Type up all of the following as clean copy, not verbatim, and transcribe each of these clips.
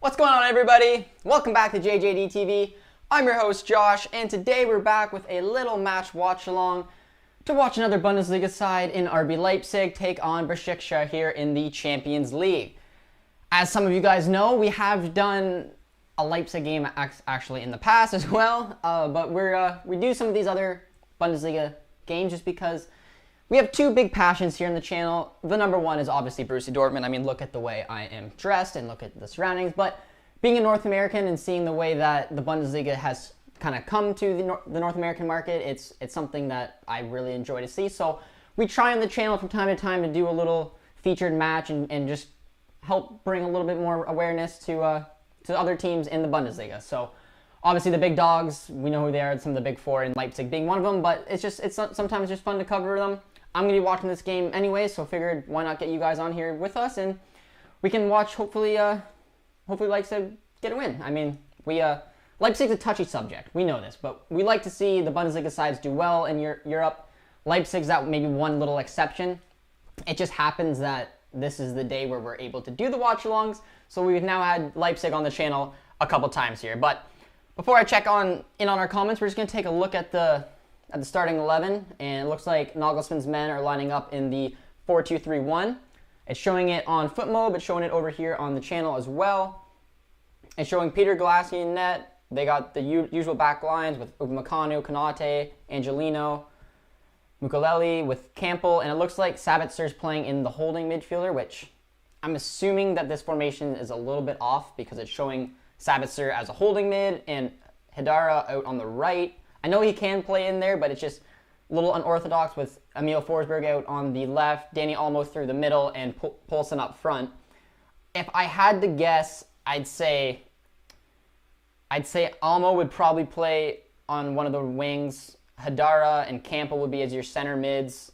What's going on, everybody? Welcome back to JJD TV. I'm your host, Josh, and today we're back with a little match watch-along to watch another Bundesliga side in RB Leipzig take on Başakşehir here in the Champions League. As some of you guys know, we have done a Leipzig game actually in the past as well, but we do some of these other Bundesliga games just because we have two big passions here on the channel. The number one is obviously Borussia Dortmund. I mean, look at the way I am dressed and look at the surroundings. But being a North American and seeing the way that the Bundesliga has kind of come to the North American market, it's something that I really enjoy to see. So we try on the channel from time to time to do a little featured match and just help bring a little bit more awareness to other teams in the Bundesliga. So obviously the big dogs, we know who they are, some of the big four, and Leipzig being one of them, but it's sometimes just fun to cover them. I'm going to be watching this game anyway, so figured why not get you guys on here with us, and we can watch, hopefully Leipzig get a win. I mean, Leipzig's a touchy subject. We know this, but we like to see the Bundesliga sides do well in Europe. Leipzig's that maybe one little exception. It just happens that this is the day where we're able to do the watch-alongs, so we've now had Leipzig on the channel a couple times here. But before I check in on our comments, we're just going to take a look at the starting 11, and it looks like Nagelsmann's men are lining up in the 4-2-3-1. It's showing it on foot mode, but showing it over here on the channel as well. It's showing Peter Galassi in net. They got the usual back lines with Upamecano, Konate, Angelino, Mukalele with Campbell, and it looks like Sabitzer's playing in the holding midfielder, which I'm assuming that this formation is a little bit off because it's showing Sabitzer as a holding mid and Hidara out on the right. I know he can play in there, but it's just a little unorthodox with Emil Forsberg out on the left, Danny Olmo through the middle, and Poulsen up front. If I had to guess, I'd say Olmo would probably play on one of the wings. Hidara and Campbell would be as your center mids.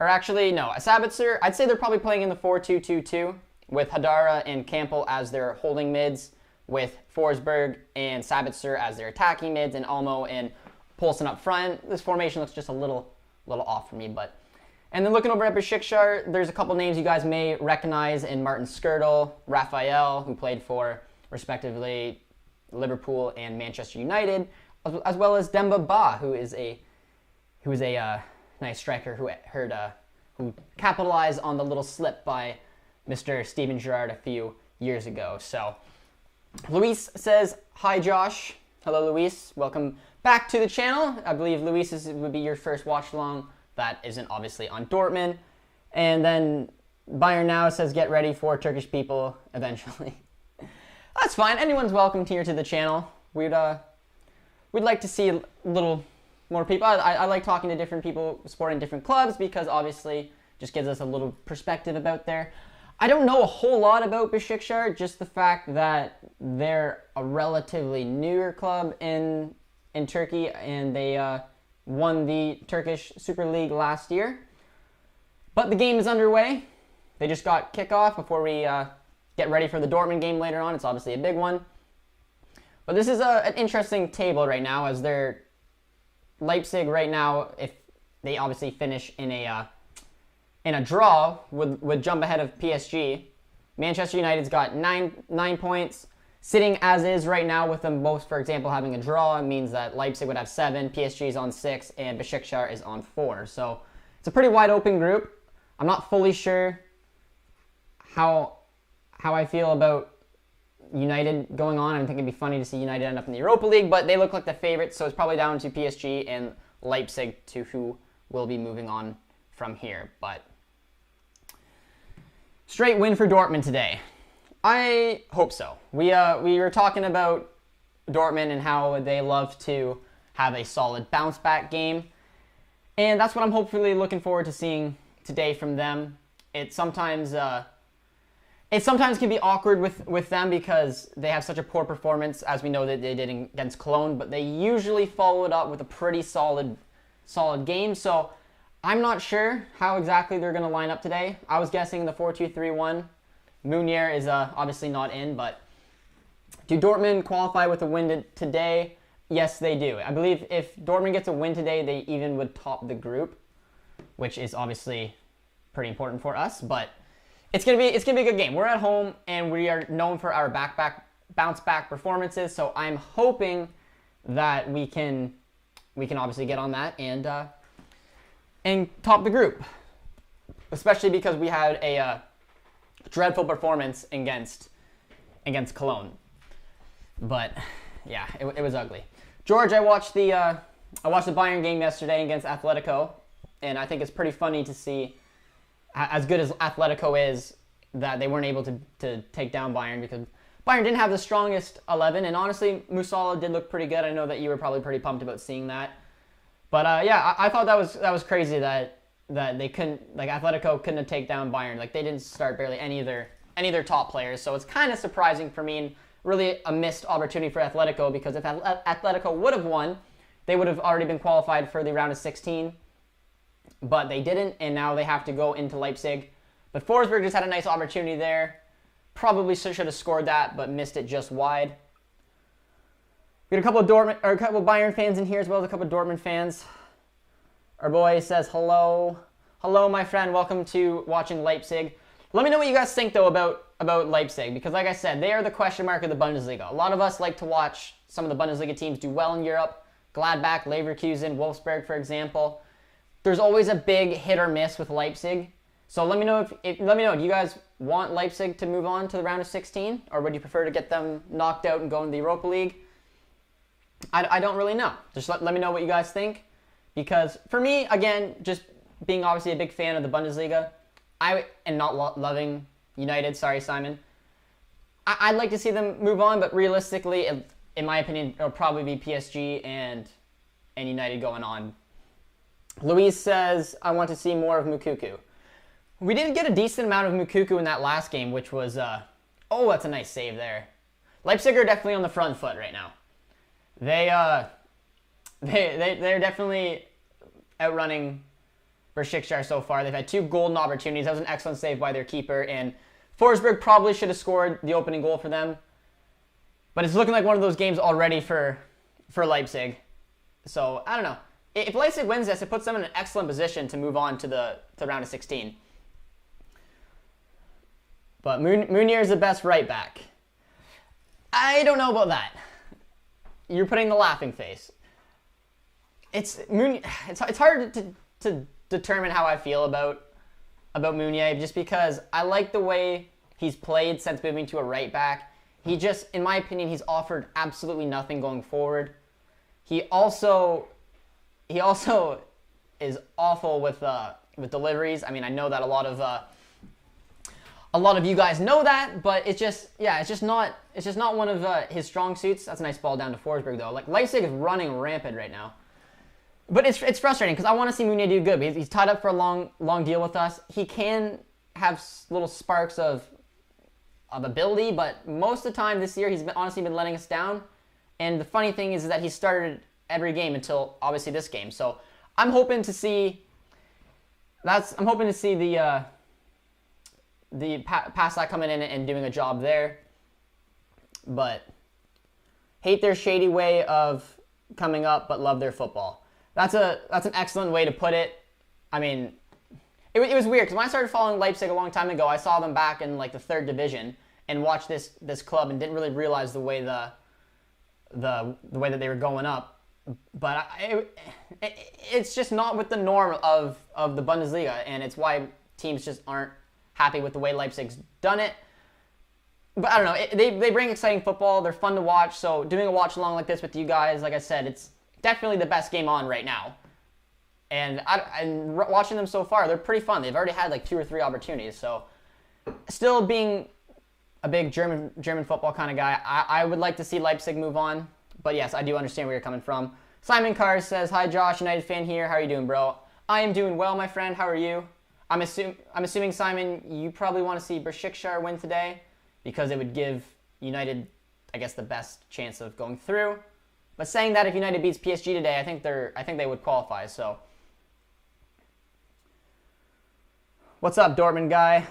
Or actually, no, Sabitzer, I'd say they're probably playing in the 4-2-2-2 with Hidara and Campbell as their holding mids, with Forsberg and Sabitzer as their attacking mids, and Olmo and Poulsen up front. This formation looks just a little off for me, but... And then looking over at Başakşehir, there's a couple names you guys may recognize in Martin Skrtel, Raphael, who played for, respectively, Liverpool and Manchester United, as well as Demba Ba, who is a nice striker who capitalized on the little slip by Mr. Steven Gerrard a few years ago. So Luis says, "Hi Josh." Hello Luis, welcome back to the channel. I believe Luis would be your first watch along that isn't obviously on Dortmund. And then Bayern Now says, "Get ready for Turkish people eventually." That's fine, anyone's welcome here to the channel. We'd like to see a little more people. I like talking to different people supporting different clubs because obviously it just gives us a little perspective about there. I don't know a whole lot about Başakşehir, just the fact that they're a relatively newer club in Turkey, and they won the Turkish Super League last year. But the game is underway. They just got kickoff before we get ready for the Dortmund game later on. It's obviously a big one. But this is an interesting table right now, as they're Leipzig right now, if they obviously finish in a draw, would jump ahead of PSG. Manchester United's got nine points. Sitting as is right now with them both, for example, having a draw, it means that Leipzig would have 7, PSG is on 6, and Başakşehir is on 4. So it's a pretty wide open group. I'm not fully sure how I feel about United going on. I think it'd be funny to see United end up in the Europa League, but they look like the favorites, so it's probably down to PSG and Leipzig to who will be moving on from here. But straight win for Dortmund today. I hope so. We were talking about Dortmund and how they love to have a solid bounce back game, and that's what I'm hopefully looking forward to seeing today from them. It sometimes can be awkward with them because they have such a poor performance, as we know that they did against Cologne, but they usually follow it up with a pretty solid game. So I'm not sure how exactly they're going to line up today. I was guessing the 4-2-3-1. Meunier is obviously not in, but do Dortmund qualify with a win today? Yes, they do. I believe if Dortmund gets a win today, they even would top the group, which is obviously pretty important for us. But it's gonna be a good game. We're at home, and we are known for our bounce back performances. So I'm hoping that we can obviously get on that and top the group, especially because we had a dreadful performance against Cologne. But yeah, it was ugly. George, I watched the Bayern game yesterday against Atletico, and I think it's pretty funny to see, as good as Atletico is, that they weren't able to take down Bayern, because Bayern didn't have the strongest 11, and honestly, Musiala did look pretty good. I know that you were probably pretty pumped about seeing that. But yeah, I thought that was crazy that they couldn't, like, Atletico couldn't have taken down Bayern. Like, they didn't start barely any of their top players, so it's kind of surprising for me, and really a missed opportunity for Atletico, because if Atletico would have won, they would have already been qualified for the round of 16. But they didn't, and now they have to go into Leipzig. But Forsberg just had a nice opportunity there. Probably should have scored that, but missed it just wide. We had a couple of Bayern fans in here, as well as a couple of Dortmund fans. Our boy says hello. Hello, my friend. Welcome to watching Leipzig. Let me know what you guys think, though, about Leipzig, because like I said, they are the question mark of the Bundesliga. A lot of us like to watch some of the Bundesliga teams do well in Europe. Gladbach, Leverkusen, Wolfsburg, for example. There's always a big hit or miss with Leipzig. So let me know do you guys want Leipzig to move on to the round of 16, or would you prefer to get them knocked out and go into the Europa League? I don't really know. Just let me know what you guys think, because for me, again, just being obviously a big fan of the Bundesliga, and not loving United. Sorry, Simon. I'd like to see them move on, but realistically, in my opinion, it'll probably be PSG and United going on. Louise says, I want to see more of Mukuku. We did get a decent amount of Mukuku in that last game, which was, oh, that's a nice save there. Leipzig are definitely on the front foot right now. They're definitely outrunning Besiktas so far. They've had 2 golden opportunities. That was an excellent save by their keeper, and Forsberg probably should have scored the opening goal for them. But it's looking like one of those games already for Leipzig. So, I don't know. If Leipzig wins this, it puts them in an excellent position to move on to the round of 16. But Munir is the best right back. I don't know about that. You're putting the laughing face. It's hard to determine how I feel about Munir, just because I like the way he's played since moving to a right back. He just, in my opinion, he's offered absolutely nothing going forward. He also is awful with deliveries. I mean, I know that a lot of you guys know that, but it's just not one of his strong suits. That's a nice ball down to Forsberg, though. Like, Leipzig is running rampant right now. But it's frustrating, because I want to see Munir do good. He's tied up for a long deal with us. He can have little sparks of ability, but most of the time this year he's honestly been letting us down. And the funny thing is that he started every game until obviously this game. So I'm hoping to see the Passlack coming in and doing a job there. But hate their shady way of coming up, but love their football. That's an excellent way to put it. I mean, it was weird, because when I started following Leipzig a long time ago, I saw them back in like the 3rd division and watched this club and didn't really realize the way the way that they were going up. But it's just not with the norm of the Bundesliga, and it's why teams just aren't happy with the way Leipzig's done it. But I don't know, they bring exciting football, they're fun to watch, so doing a watch along like this with you guys, like I said, it's definitely the best game on right now. And watching them so far, they're pretty fun. They've already had like 2 or 3 opportunities, so still being a big German football kind of guy, I would like to see Leipzig move on. But yes, I do understand where you're coming from. Simon Carr says, hi Josh, United fan here. How are you doing, bro? I am doing well, my friend. How are you? I'm assuming, Simon, you probably want to see Besiktas win today, because it would give United, I guess, the best chance of going through. But saying that, if United beats PSG today, I think they would qualify. So, what's up, Dortmund guy?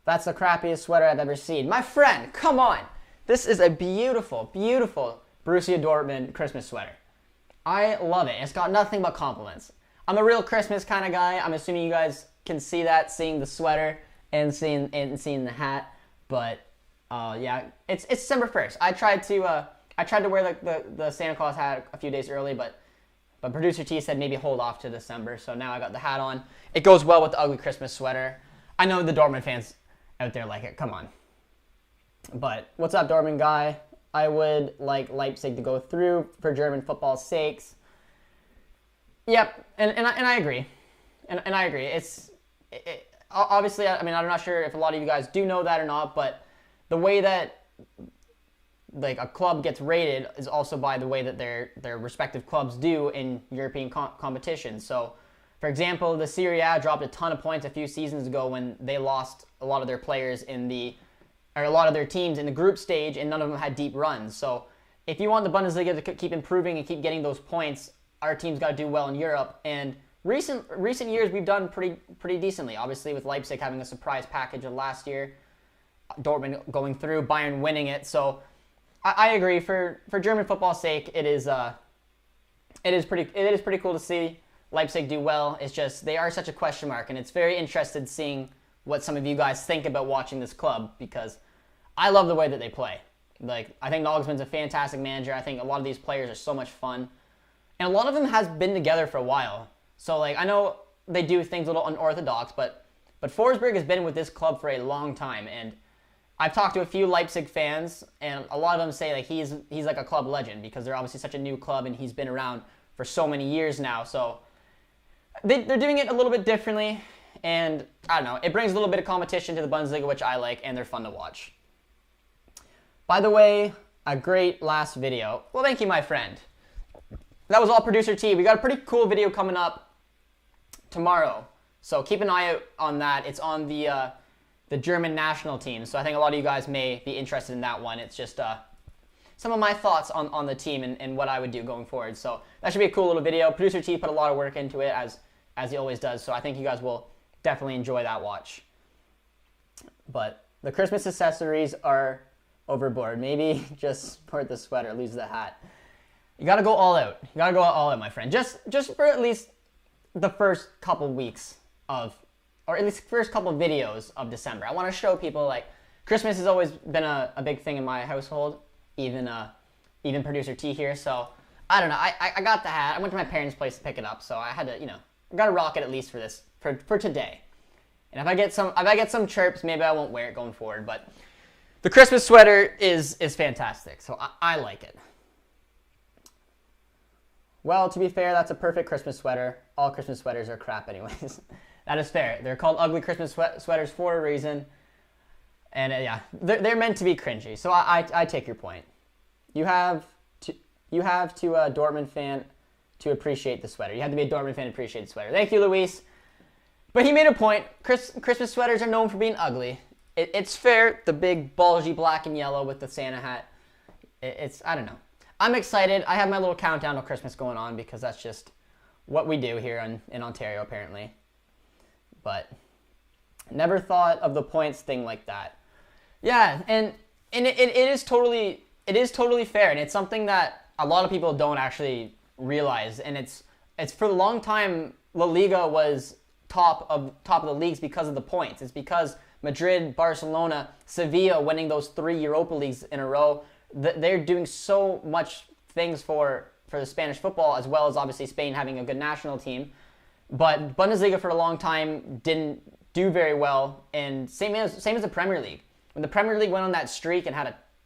That's the crappiest sweater I've ever seen. My friend, come on. This is a beautiful, beautiful Borussia Dortmund Christmas sweater. I love it. It's got nothing but compliments. I'm a real Christmas kind of guy. I'm assuming you guys can see that, seeing the sweater and seeing the hat. But yeah, it's December 1st. I tried to wear the Santa Claus hat a few days early, but producer T said maybe hold off to December. So now I got the hat on. It goes well with the ugly Christmas sweater. I know the Dortmund fans out there like it. Come on. But what's up, Dortmund guy? I would like Leipzig to go through for German football's sakes. Yep, and I agree. And I agree. Obviously, I mean, I'm not sure if a lot of you guys do know that or not, but the way that like a club gets rated is also by the way that their respective clubs do in European competitions. So, for example, the Serie A dropped a ton of points a few seasons ago when they lost a lot of their players or a lot of their teams in the group stage, and none of them had deep runs. So, if you want the Bundesliga to keep improving and keep getting those points, our team's got to do well in Europe. And recent years we've done pretty decently. Obviously, with Leipzig having a surprise package of last year, Dortmund going through, Bayern winning it. So I agree. For German football's sake, it is pretty cool to see Leipzig do well. It's just they are such a question mark, and it's very interesting seeing what some of you guys think about watching this club, because I love the way that they play. Like, I think Nagelsmann's a fantastic manager. I think a lot of these players are so much fun, and a lot of them has been together for a while. So like, I know they do things a little unorthodox, but Forsberg has been with this club for a long time, and I've talked to a few Leipzig fans, and a lot of them say like he's like a club legend, because they're obviously such a new club and he's been around for so many years now. So they're doing it a little bit differently, and I don't know, it brings a little bit of competition to the Bundesliga, which I like, and they're fun to watch. By the way, a great last video. Well, thank you, my friend. That was all producer T. We got a pretty cool video coming up tomorrow, so keep an eye out on that. It's on the German national team, so I think a lot of you guys may be interested in that one. It's just some of my thoughts on the team and what I would do going forward. So that should be a cool little video. Producer T put a lot of work into it, as he always does, so I think you guys will definitely enjoy that watch. But the Christmas accessories are overboard. Maybe just sport the sweater, lose the hat. You gotta go all out. You gotta go all out, my friend. Just for at least the first couple weeks or at least first couple videos of December. I want to show people, like, Christmas has always been a big thing in my household, even producer T here. So I don't know. I got the hat. I went to my parents' place to pick it up, so I had to, I gotta rock it at least for today. And if I get some chirps, maybe I won't wear it going forward. But the Christmas sweater is fantastic, so I like it. Well, to be fair, that's a perfect Christmas sweater. All Christmas sweaters are crap anyways. That is fair. They're called ugly Christmas sweaters for a reason. And yeah, they're meant to be cringy. So I take your point. You have to a Dortmund fan to appreciate the sweater. You have to be a Dortmund fan to appreciate the sweater. Thank you, Luis. But he made a point. Christmas sweaters are known for being ugly. It's fair. The big bulgy black and yellow with the Santa hat. I don't know. I'm excited. I have my little countdown of Christmas going on, because that's just what we do here in Ontario, apparently. But never thought of the points thing like that. Yeah, and it is totally fair, and it's something that a lot of people don't actually realize. And it's for a long time, La Liga was top of the leagues because of the points. It's because Madrid, Barcelona, Sevilla winning those 3 Europa Leagues in a row. They're doing so much things for the Spanish football, as well as obviously Spain having a good national team. But Bundesliga for a long time didn't do very well, and same as the Premier League. When the Premier League went on that streak and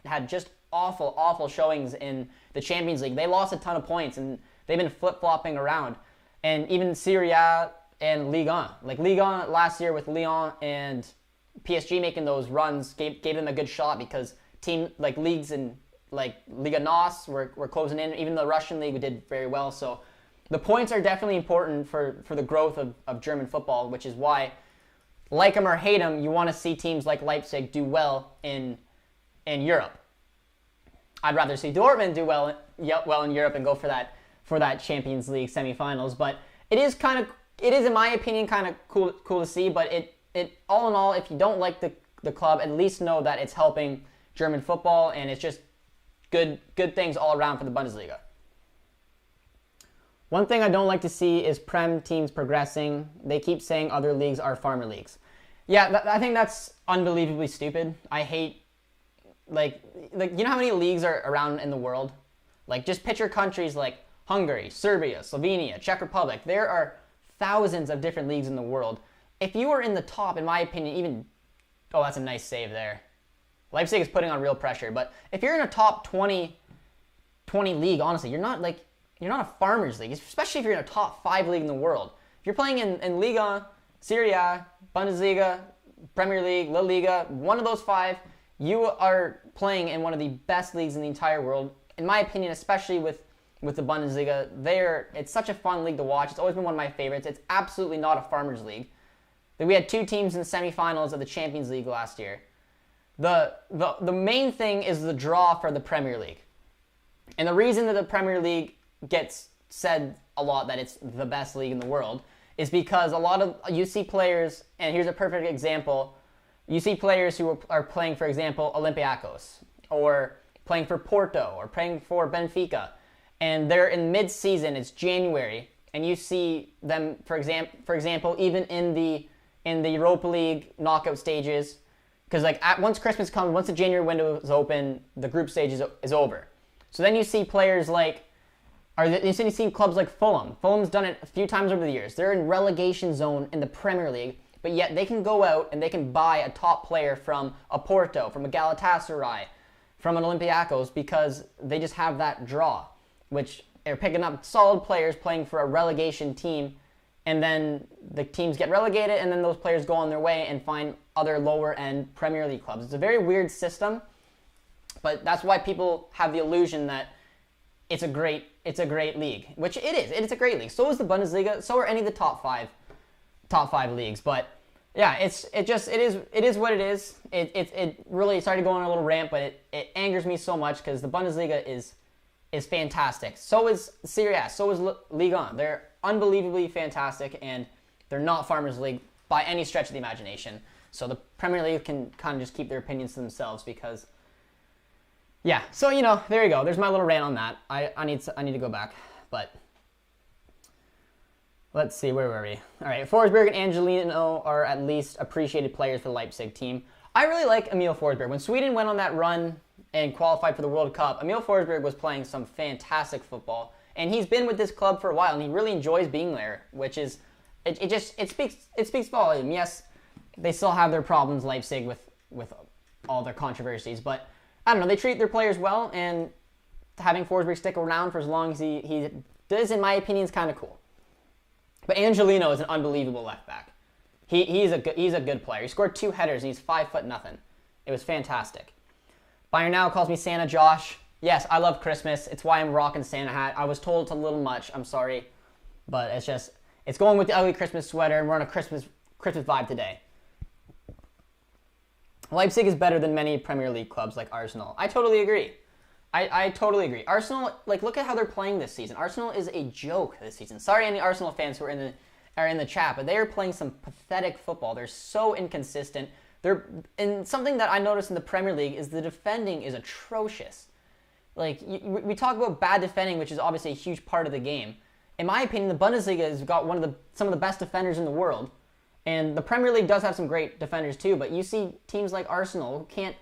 had just awful showings in the Champions League, they lost a ton of points, and they've been flip-flopping around. And even Serie A and Ligue 1. Like Ligue 1 last year with Lyon and PSG making those runs gave them a good shot, because leagues in like Liga NOS were closing in. Even the Russian league did very well. So the points are definitely important for the growth of German football, which is why, like them or hate them, you want to see teams like Leipzig do well in Europe. I'd rather see Dortmund do well in Europe and go for that Champions League semifinals. But it is in my opinion kind of cool to see. But it all in all, if you don't like the club, at least know that it's helping German football, and it's just good things all around for the Bundesliga. One thing I don't like to see is Prem teams progressing. They keep saying other leagues are farmer leagues. Yeah, I think that's unbelievably stupid. I hate, like you know how many leagues are around in the world? Like, just picture countries like Hungary, Serbia, Slovenia, Czech Republic. There are thousands of different leagues in the world. If you are in the top, in my opinion, even... Oh, that's a nice save there. Leipzig is putting on real pressure. But if you're in a top 20 league, honestly, you're not a farmers league, especially if you're in a top 5 league in the world. If you're playing in Liga, Serie A, Bundesliga, Premier League, La Liga, one of those 5, you are playing in one of the best leagues in the entire world. In my opinion, especially with the Bundesliga, it's such a fun league to watch. It's always been one of my favorites. It's absolutely not a farmers league. We had 2 teams in the semifinals of the Champions League last year. The main thing is the draw for the Premier League. And the reason that the Premier League gets said a lot that it's the best league in the world is because a lot of you see players, and here's a perfect example, you see players who are playing, for example, Olympiacos, or playing for Porto, or playing for Benfica, and they're in mid-season, it's January, and you see them, for example, even in the Europa League knockout stages, because once Christmas comes, once the January window is open, the group stage is over. So then you see players you see clubs like Fulham. Fulham's done it a few times over the years. They're in relegation zone in the Premier League, but yet they can go out and they can buy a top player from a Porto, from a Galatasaray, from an Olympiacos, because they just have that draw, which are picking up solid players playing for a relegation team, and then the teams get relegated, and then those players go on their way and find other lower-end Premier League clubs. It's a very weird system, but that's why people have the illusion that it's a great league, which it is. It's a great league. So is the Bundesliga. So are any of the top five leagues. But yeah, it is what it is. It really started going on a little rant, but it angers me so much because the Bundesliga is fantastic. So is Serie A. So is Liga 1. They're unbelievably fantastic, and they're not Farmers League by any stretch of the imagination. So the Premier League can kind of just keep their opinions to themselves because, yeah. So, there you go. There's my little rant on that. I need to go back, but let's see. Where were we? All right. Forsberg and Angelino are at least appreciated players for the Leipzig team. I really like Emil Forsberg. When Sweden went on that run and qualified for the World Cup, Emil Forsberg was playing some fantastic football, and he's been with this club for a while, and he really enjoys being there, which is it speaks volume. Yes, they still have their problems, Leipzig, with all their controversies, but I don't know, they treat their players well, and having Forsberg stick around for as long as he does, in my opinion, is kind of cool. But Angelino is an unbelievable left back. He's a good player. He scored 2 headers, and he's 5'0". It was fantastic. Bayern now calls me Santa Josh. Yes, I love Christmas. It's why I'm rocking Santa hat. I was told it's a little much. I'm sorry, but it's going with the ugly Christmas sweater, and we're on a Christmas vibe today. Leipzig is better than many Premier League clubs like Arsenal. I totally agree. I totally agree. Arsenal, look at how they're playing this season. Arsenal is a joke this season. Sorry, any Arsenal fans who are in the chat, but they are playing some pathetic football. They're so inconsistent. And something that I noticed in the Premier League is the defending is atrocious. We talk about bad defending, which is obviously a huge part of the game. In my opinion, the Bundesliga has got some of the best defenders in the world. And the Premier League does have some great defenders too, but you see teams like Arsenal who can't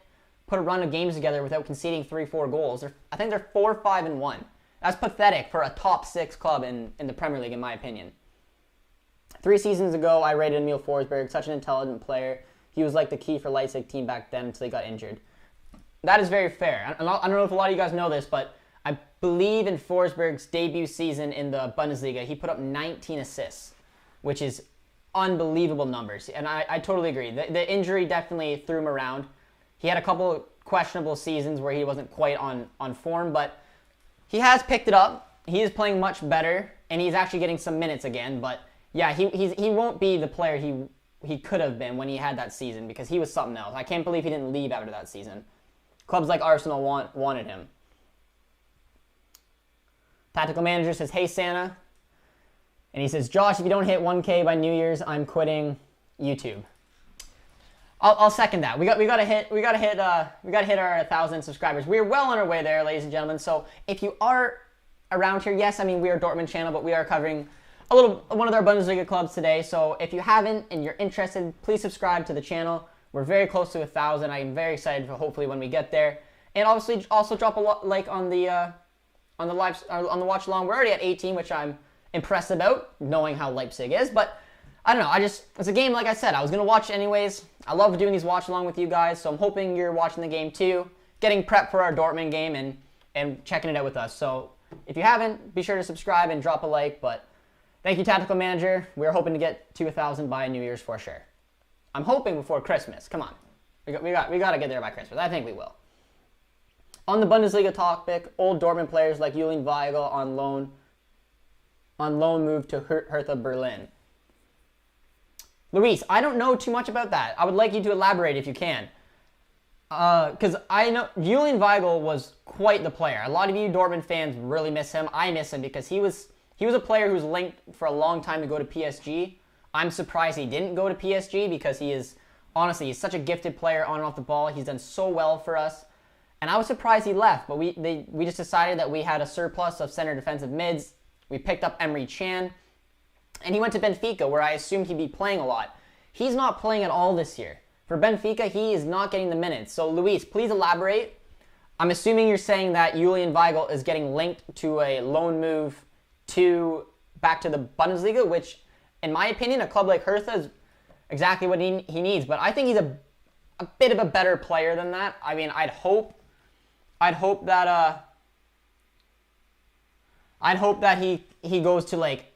put a run of games together without conceding 3-4 goals. I think they're 4-5-1. That's pathetic for a top 6 club in the Premier League, in my opinion. 3 seasons ago, I rated Emil Forsberg, such an intelligent player. He was like the key for Leipzig team back then until he got injured. That is very fair. I don't know if a lot of you guys know this, but I believe in Forsberg's debut season in the Bundesliga, he put up 19 assists, which is unbelievable numbers. And I totally agree. The injury definitely threw him around. He had a couple questionable seasons where he wasn't quite on form, but he has picked it up. He is playing much better, and he's actually getting some minutes again. But yeah, he won't be the player he could have been when he had that season, because he was something else. I can't believe he didn't leave after that season. Clubs like Arsenal wanted him. Tactical Manager says, "Hey Santa," and he says, "Josh, if you don't hit 1K by New Year's, I'm quitting YouTube." I'll second that. We gotta hit our 1,000 subscribers. We're well on our way there, ladies and gentlemen. So if you are around here. Yes, I mean, we are a Dortmund channel, but we are covering one of our Bundesliga clubs today. So if you haven't and you're interested, please subscribe to the channel. We're very close to 1,000. I am very excited for hopefully when we get there. And obviously also drop a like on the watch along. We're already at 18, which I'm impressed about, knowing how Leipzig is. But I don't know. It's a game, like I said, I was going to watch anyways. I love doing these watch along with you guys. So I'm hoping you're watching the game too, getting prepped for our Dortmund game and checking it out with us. So if you haven't, be sure to subscribe and drop a like. But thank you, Tactical Manager. We're hoping to get to 1,000 by New Year's for sure. I'm hoping before Christmas. Come on. We got to get there by Christmas. I think we will. On the Bundesliga topic, old Dortmund players like Julian Weigl on loan move to Hertha Berlin. Luis, I don't know too much about that. I would like you to elaborate if you can. Because I know Julian Weigl was quite the player. A lot of you Dortmund fans really miss him. I miss him because he was a player who was linked for a long time to go to PSG. I'm surprised he didn't go to PSG because he's such a gifted player on and off the ball. He's done so well for us. And I was surprised he left, but we just decided that we had a surplus of center defensive mids. We picked up Emre Can, and he went to Benfica, where I assumed he'd be playing a lot. He's not playing at all this year. For Benfica, he is not getting the minutes. So, Luis, please elaborate. I'm assuming you're saying that Julian Weigl is getting linked to a loan move back to the Bundesliga, which, in my opinion, a club like Hertha is exactly what he needs. But I think he's a bit of a better player than that. I mean, I'd hope that he goes to like,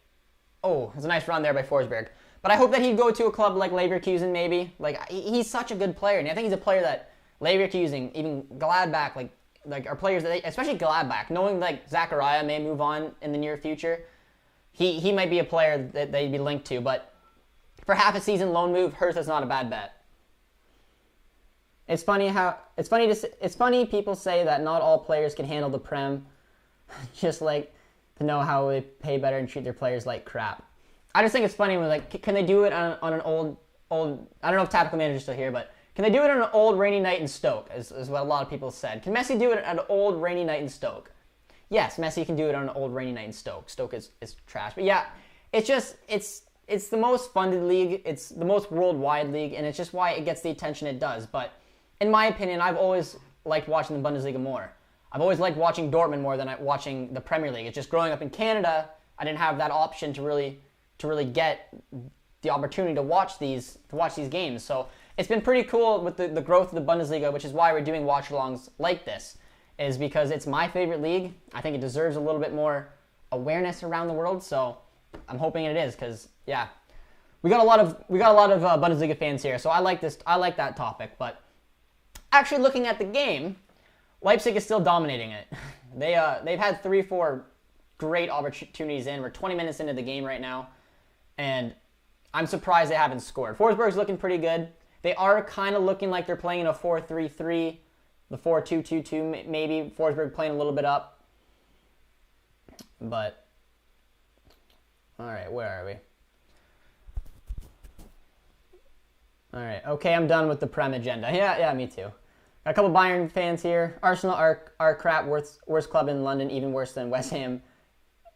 oh, there's a nice run there by Forsberg. But I hope that he'd go to a club like Leverkusen maybe. Like, he's such a good player, and I think he's a player that Leverkusen, even Gladbach, like are players that especially Gladbach, knowing like Zachariah may move on in the near future, he might be a player that they'd be linked to. But for half a season loan move, Hertha's not a bad bet. It's funny people say that not all players can handle the Prem, just like to know how they pay better and treat their players like crap. I just think it's funny when like, can they do it on an old? I don't know if Tactical Manager's still here, but can they do it on an old rainy night in Stoke? Is what a lot of people said. Can Messi do it on an old rainy night in Stoke? Yes, Messi can do it on an old rainy night in Stoke. Stoke is trash, but yeah, it's the most funded league. It's the most worldwide league, and it's just why it gets the attention it does. But in my opinion, I've always liked watching the Bundesliga more. I've always liked watching Dortmund more than watching the Premier League. It's just growing up in Canada, I didn't have that option to really get the opportunity to watch these games. So it's been pretty cool with the growth of the Bundesliga, which is why we're doing watch-alongs like this, is because it's my favorite league. I think it deserves a little bit more awareness around the world. So I'm hoping it is, because yeah, we got a lot of Bundesliga fans here. So I like that topic. But actually, looking at the game, Leipzig is still dominating it. They've had 3-4 great opportunities in. We're 20 minutes into the game right now, and I'm surprised they haven't scored. Forsberg's looking pretty good. They are kind of looking like they're playing in a 4-3-3, the 4-2-2-2 maybe. Forsberg playing a little bit up. But, all right, where are we? All right, okay, I'm done with the Prem agenda. Yeah, me too. Got a couple Bayern fans here. Arsenal are crap, worst club in London, even worse than West Ham.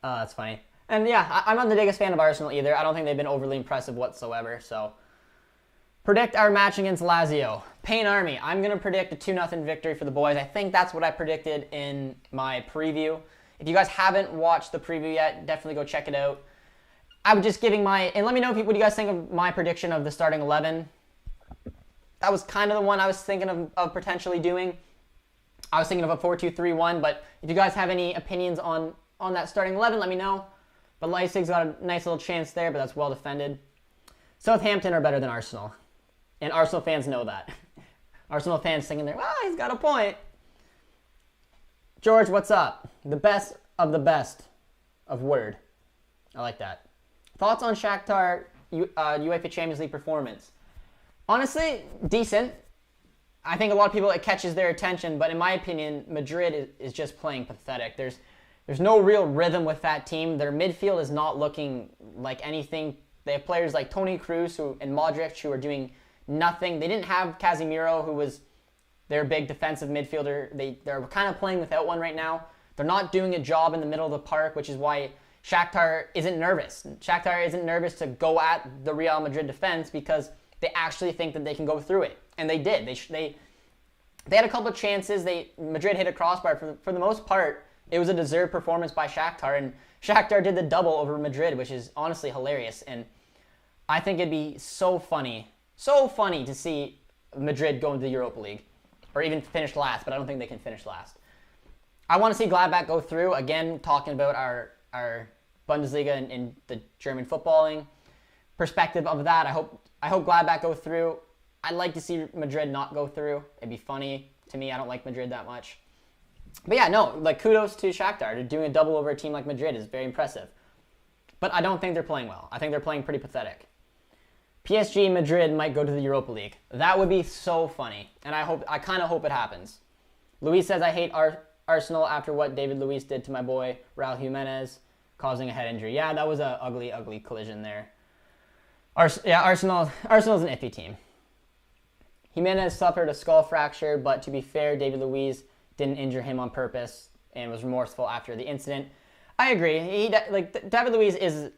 That's funny. And yeah, I'm not the biggest fan of Arsenal either. I don't think they've been overly impressive whatsoever. So, predict our match against Lazio. Pain Army. I'm going to predict a 2-0 victory for the boys. I think that's what I predicted in my preview. If you guys haven't watched the preview yet, definitely go check it out. I'm just giving and let me know what you guys think of my prediction of the starting 11. That was kind of the one I was thinking of potentially doing. I was thinking of a 4-2-3-1, but if you guys have any opinions on that starting 11, let me know. But Leipzig's got a nice little chance there, but that's well defended. Southampton are better than Arsenal. And Arsenal fans know that. Arsenal fans thinking there, well, he's got a point. George, what's up? The best of the best of Word. I like that. Thoughts on Shakhtar UEFA Champions League performance? Honestly, decent. I think a lot of people, it catches their attention, but in my opinion, Madrid is just playing pathetic. There's no real rhythm with that team. Their midfield is not looking like anything. They have players like Toni Kroos and Modric who are doing nothing. They didn't have Casemiro, who was their big defensive midfielder. They're kind of playing without one right now. They're not doing a job in the middle of the park, which is why Shakhtar isn't nervous. Shakhtar isn't nervous to go at the Real Madrid defense because they actually think that they can go through it. And they did. They had a couple of chances. Madrid hit a crossbar. For the most part, it was a deserved performance by Shakhtar. And Shakhtar did the double over Madrid, which is honestly hilarious. And I think it'd be so funny to see Madrid go into the Europa League. Or even finish last, but I don't think they can finish last. I want to see Gladbach go through. Again, talking about our Bundesliga and the German footballing perspective of that. I hope Gladbach go through. I'd like to see Madrid not go through. It'd be funny to me. I don't like Madrid that much. But yeah, no, like kudos to Shakhtar. Doing a double over a team like Madrid is very impressive. But I don't think they're playing well. I think they're playing pretty pathetic. PSG Madrid might go to the Europa League. That would be so funny. And I kind of hope it happens. Luis says, I hate Arsenal after what David Luiz did to my boy Raul Jimenez, causing a head injury. Yeah, that was an ugly, ugly collision there. Arsenal's an iffy team. Jimenez suffered a skull fracture, but to be fair, David Luiz didn't injure him on purpose and was remorseful after the incident. I agree. David Luiz is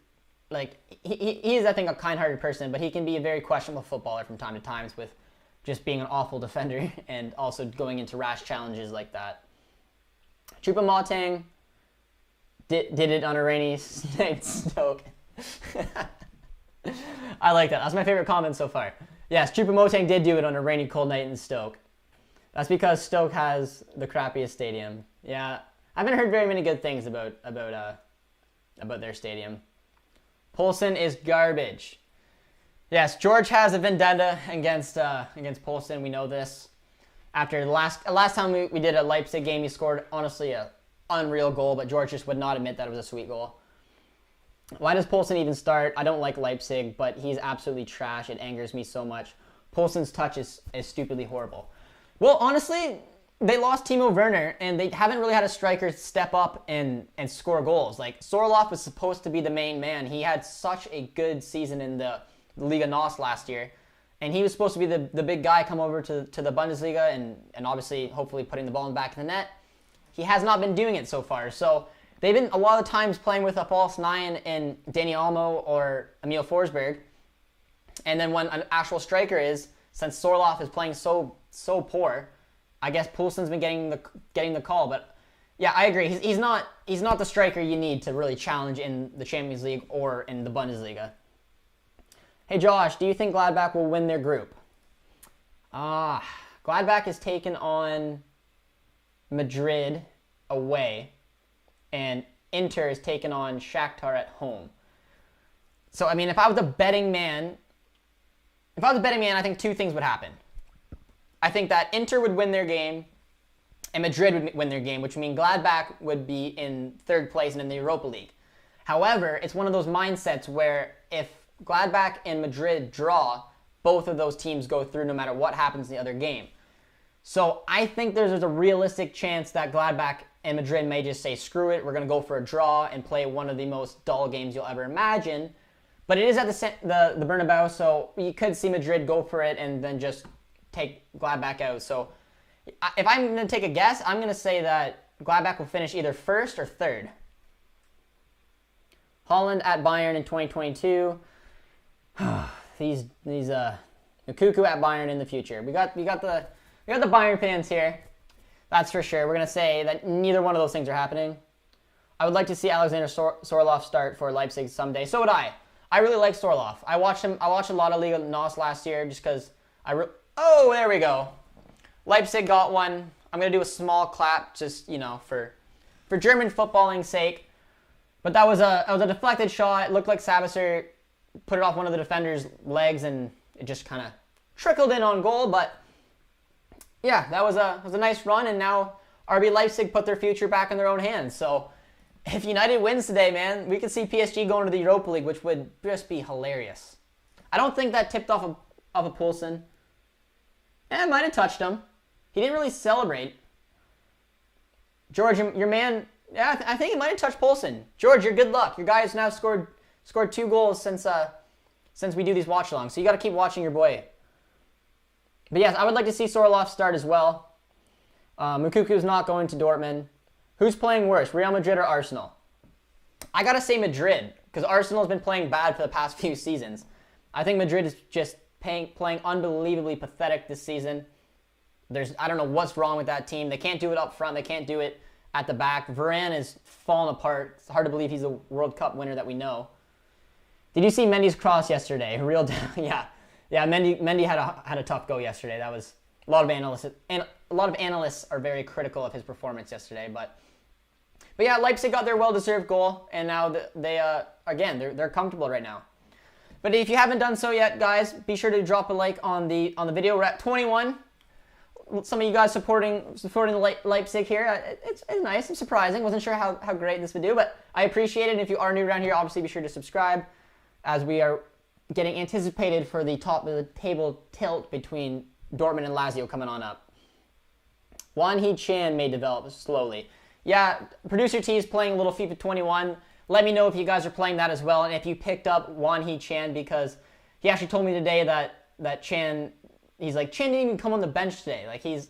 he is, I think, a kind-hearted person, but he can be a very questionable footballer from time to time with just being an awful defender and also going into rash challenges like that. Choupo-Moting did it on a rainy night in Stoke. I like that. That's my favorite comment so far. Yes, Choupo-Moting did do it on a rainy, cold night in Stoke. That's because Stoke has the crappiest stadium. Yeah, I haven't heard very many good things about their stadium. Poulsen is garbage. Yes, George has a vendetta against Poulsen. We know this. After the last time we did a Leipzig game, he scored, honestly, an unreal goal, but George just would not admit that it was a sweet goal. Why does Poulsen even start? I don't like Leipzig, but he's absolutely trash. It angers me so much. Poulsen's touch is stupidly horrible. Well, honestly, they lost Timo Werner, and they haven't really had a striker step up and score goals. Like, Sorloth was supposed to be the main man. He had such a good season in the Liga NOS last year, and he was supposed to be the big guy, come over to the Bundesliga and obviously, hopefully, putting the ball in the back of the net. He has not been doing it so far, so they've been a lot of times playing with a false nine in Dani Olmo or Emil Forsberg, and then when an actual striker is, since Sorloth is playing so poor, I guess Poulsen's been getting the call, but yeah, I agree. He's not the striker you need to really challenge in the Champions League or in the Bundesliga. Hey Josh, do you think Gladbach will win their group? Gladbach is taking on Madrid away, and Inter is taking on Shakhtar at home. So I mean, if I was a betting man, I think two things would happen. I think that Inter would win their game and Madrid would win their game, which would mean Gladbach would be in third place and in the Europa League. However, it's one of those mindsets where if Gladbach and Madrid draw, both of those teams go through no matter what happens in the other game. So I think there's a realistic chance that Gladbach and Madrid may just say, screw it, we're going to go for a draw and play one of the most dull games you'll ever imagine. But it is at the Bernabeu, so you could see Madrid go for it and then just take Gladbach out. So if I'm going to take a guess, I'm going to say that Gladbach will finish either first or third. Holland at Bayern in 2022. these Nkunku at Bayern in the future. We got the Bayern fans here. That's for sure. We're going to say that neither one of those things are happening. I would like to see Alexander Sorloth start for Leipzig someday. So would I. I really like Sorloth. I watched a lot of Liga NOS last year just because oh, there we go. Leipzig got one. I'm going to do a small clap just, for German footballing's sake. But that was a deflected shot. It looked like Sabitzer put it off one of the defender's legs and it just kind of trickled in on goal. But yeah, that was a nice run, and now RB Leipzig put their future back in their own hands. So if United wins today, man, we could see PSG going to the Europa League, which would just be hilarious. I don't think that tipped off of a Poulsen. It might have touched him. He didn't really celebrate. George, your man, yeah, I think it might have touched Poulsen. George, you're good luck. Your guy has now scored 2 goals since we do these watch-alongs, so you got to keep watching your boy. But yes, I would like to see Sorloth start as well. Mukuku's not going to Dortmund. Who's playing worse, Real Madrid or Arsenal? I gotta say Madrid, because Arsenal has been playing bad for the past few seasons. I think Madrid is just playing unbelievably pathetic this season. I don't know what's wrong with that team. They can't do it up front. They can't do it at the back. Varane is falling apart. It's hard to believe he's a World Cup winner that we know. Did you see Mendy's cross yesterday? Yeah. Mendy had a tough go yesterday. That was a lot of analysts are very critical of his performance yesterday, but yeah, Leipzig got their well-deserved goal, and now they're comfortable right now. But if you haven't done so yet, guys, be sure to drop a like on the video. We're at 21. Some of you guys supporting Leipzig here. It's nice and surprising. Wasn't sure how great this would do, but I appreciate it. And if you are new around here, obviously be sure to subscribe, as we are getting anticipated for the top of the table tilt between Dortmund and Lazio coming on up. Wan Hee-chan may develop slowly. Yeah, Producer T is playing a little FIFA 21. Let me know if you guys are playing that as well, and if you picked up Wan Hee-chan, because he actually told me today that Chan, he's like, Chan didn't even come on the bench today. Like he's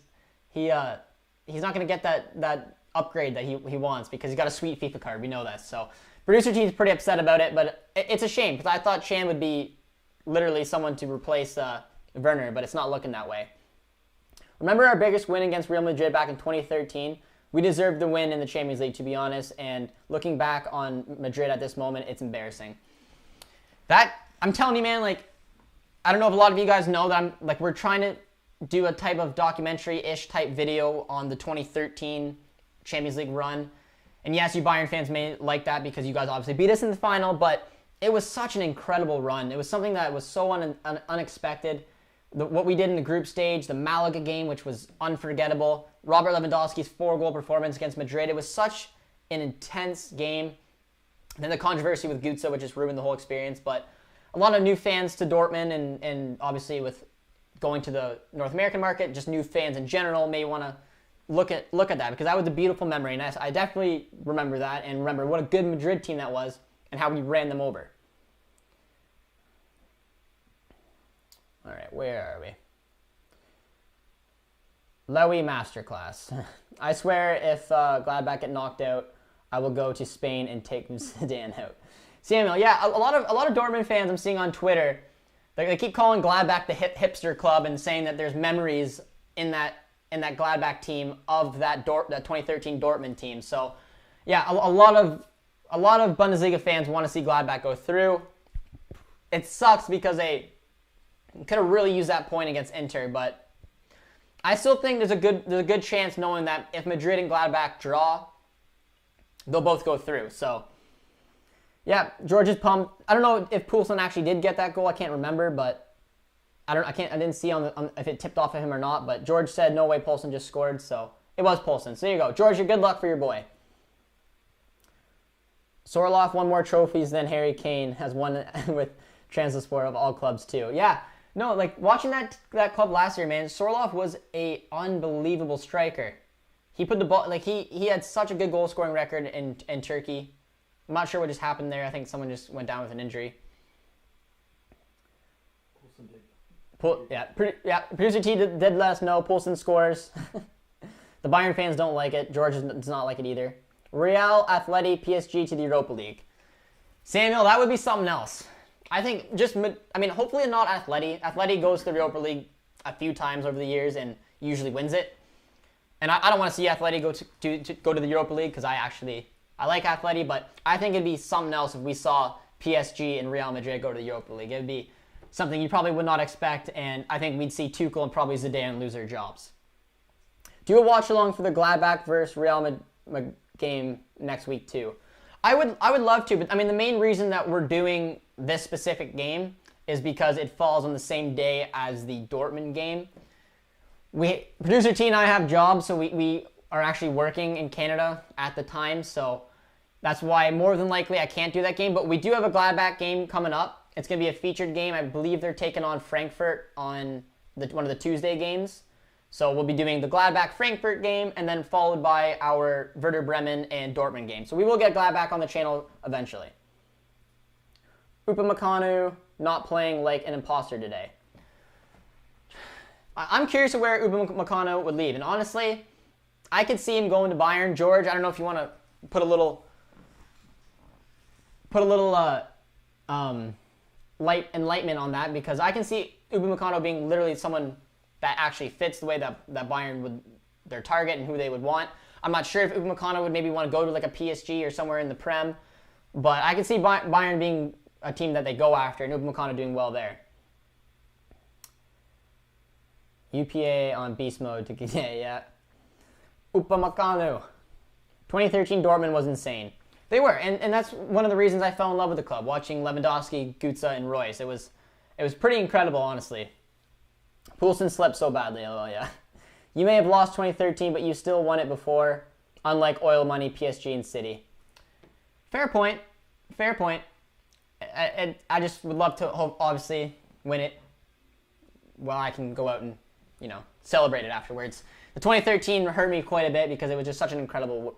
not gonna get that upgrade that he wants because he's got a sweet FIFA card. We know that. So Producer T is pretty upset about it, but it's a shame because I thought Chan would be literally someone to replace Werner, but it's not looking that way. Remember our biggest win against Real Madrid back in 2013? We deserved the win in the Champions League, to be honest, and looking back on Madrid at this moment, it's embarrassing. I'm telling you, man, like, I don't know if a lot of you guys know that we're trying to do a type of documentary-ish type video on the 2013 Champions League run. And yes, you Bayern fans may like that because you guys obviously beat us in the final, but it was such an incredible run. It was something that was so unexpected. What we did in the group stage, the Malaga game, which was unforgettable. Robert Lewandowski's 4-goal performance against Madrid. It was such an intense game. Then the controversy with Gutsa, which just ruined the whole experience. But a lot of new fans to Dortmund, and obviously with going to the North American market, just new fans in general may want to look at that, because that was a beautiful memory. And I definitely remember that, and remember what a good Madrid team that was and how we ran them over. All right, where are we? Lowy Masterclass. I swear if Gladbach get knocked out, I will go to Spain and take Zidane out. Samuel, yeah, a lot of Dortmund fans I'm seeing on Twitter, they keep calling Gladbach the hipster club and saying that there's memories in that Gladbach team of that 2013 Dortmund team. So, yeah, a lot of Bundesliga fans want to see Gladbach go through. It sucks because they could have really used that point against Inter, but I still think there's a good chance, knowing that if Madrid and Gladbach draw, they'll both go through. So, yeah, George is pumped. I don't know if Poulsen actually did get that goal. I can't remember, but I didn't see if it tipped off of him or not. But George said no way Poulsen just scored, so it was Poulsen. So there you go, George. Good luck for your boy. Sorloth won more trophies than Harry Kane has won with Transport of all clubs too. Yeah. No, like, watching that club last year, man, Sorloth was a unbelievable striker. He put the ball, like, he had such a good goal-scoring record in Turkey. I'm not sure what just happened there. I think someone just went down with an injury. Poulsen did. Producer T did let us know. Poulsen scores. The Bayern fans don't like it. George does not like it either. Real, Atleti, PSG to the Europa League. Samuel, that would be something else. I think hopefully not Atleti. Atleti goes to the Europa League a few times over the years and usually wins it. And I don't want to see Atleti go to the Europa League because I like Atleti, but I think it'd be something else if we saw PSG and Real Madrid go to the Europa League. It'd be something you probably would not expect, and I think we'd see Tuchel and probably Zidane lose their jobs. Do a watch-along for the Gladbach versus Real Madrid game next week too. I would love to, but I mean the main reason that we're doing this specific game is because it falls on the same day as the Dortmund game. Producer T and I have jobs, so we are actually working in Canada at the time, so that's why more than likely I can't do that game, but we do have a Gladbach game coming up. It's going to be a featured game. I believe they're taking on Frankfurt on one of the Tuesday games. So we'll be doing the Gladbach-Frankfurt game and then followed by our Werder Bremen and Dortmund game. So we will get Gladbach on the channel eventually. Upamecano not playing like an imposter today. I'm curious of where Upamecano would leave. And honestly, I could see him going to Bayern. George, I don't know if you want to put a little light enlightenment on that, because I can see Upamecano being literally someone that actually fits the way that Bayern would, their target and who they would want. I'm not sure if Upamecano would maybe want to go to like a PSG or somewhere in the Prem, but I can see Bayern being a team that they go after, and Upamecano doing well there. UPA on beast mode to yeah. Upamecano. 2013 Dortmund was insane. They were, and that's one of the reasons I fell in love with the club, watching Lewandowski, Götze, and Royce. It was pretty incredible, honestly. Poulsen slept so badly, lol, yeah. You may have lost 2013, but you still won it before, unlike oil money, PSG, and City. Fair point. Fair point. I just would love to, obviously, win it. Well, I can go out and, celebrate it afterwards. The 2013 hurt me quite a bit because it was just such an incredible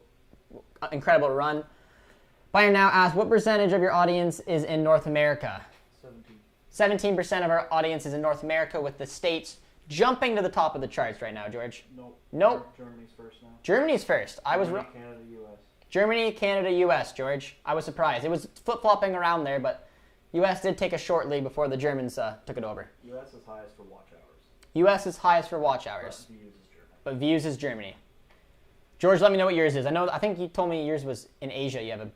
run. Bayern now asks, what percentage of your audience is in North America? 17% of our audience is in North America, with the States jumping to the top of the charts right now, George. Nope. Germany's first now. Germany's first. Germany, Canada, US. Germany, Canada, US, George. I was surprised. It was flip-flopping around there, but US did take a short lead before the Germans took it over. US is highest for watch hours. US is highest for watch hours. But views is Germany. George, let me know what yours is. I think you told me yours was in Asia. You have a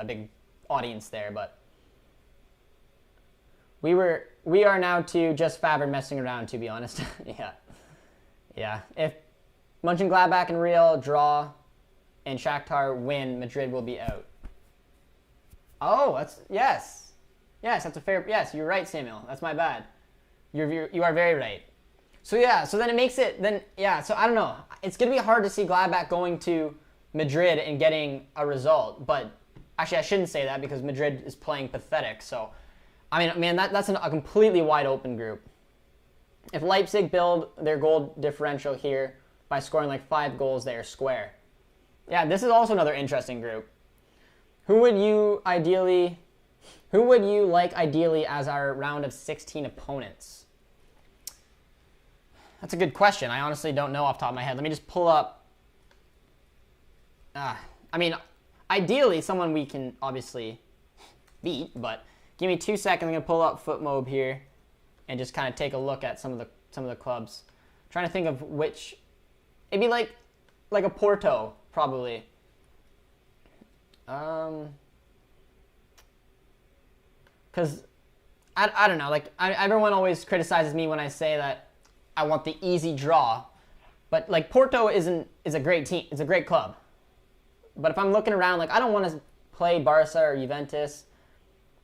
big audience there, but we are now to just Favre messing around, to be honest. Yeah. If Mönchengladbach and Real draw and Shakhtar win, Madrid will be out. Oh, yes, that's a fair, yes, you're right, Samuel. That's my bad. You are very right. So then it makes it, so I don't know. It's going to be hard to see Gladbach going to Madrid and getting a result, but actually I shouldn't say that because Madrid is playing pathetic. So, I mean, man, that's a completely wide open group. If Leipzig build their goal differential here by scoring like 5 goals, they are square. Yeah, this is also another interesting group. Who would you like ideally as our round of 16 opponents? That's a good question. I honestly don't know off the top of my head. Let me just pull up. Ideally, someone we can obviously beat, but give me 2 seconds. I'm going to pull up FootMob here and just kind of take a look at some of the clubs. I'm trying to think of which. It'd be like a Porto, probably. Because I don't know. Like everyone always criticizes me when I say that I want the easy draw, but like Porto is a great team. It's a great club. But if I'm looking around, like I don't want to play Barca or Juventus.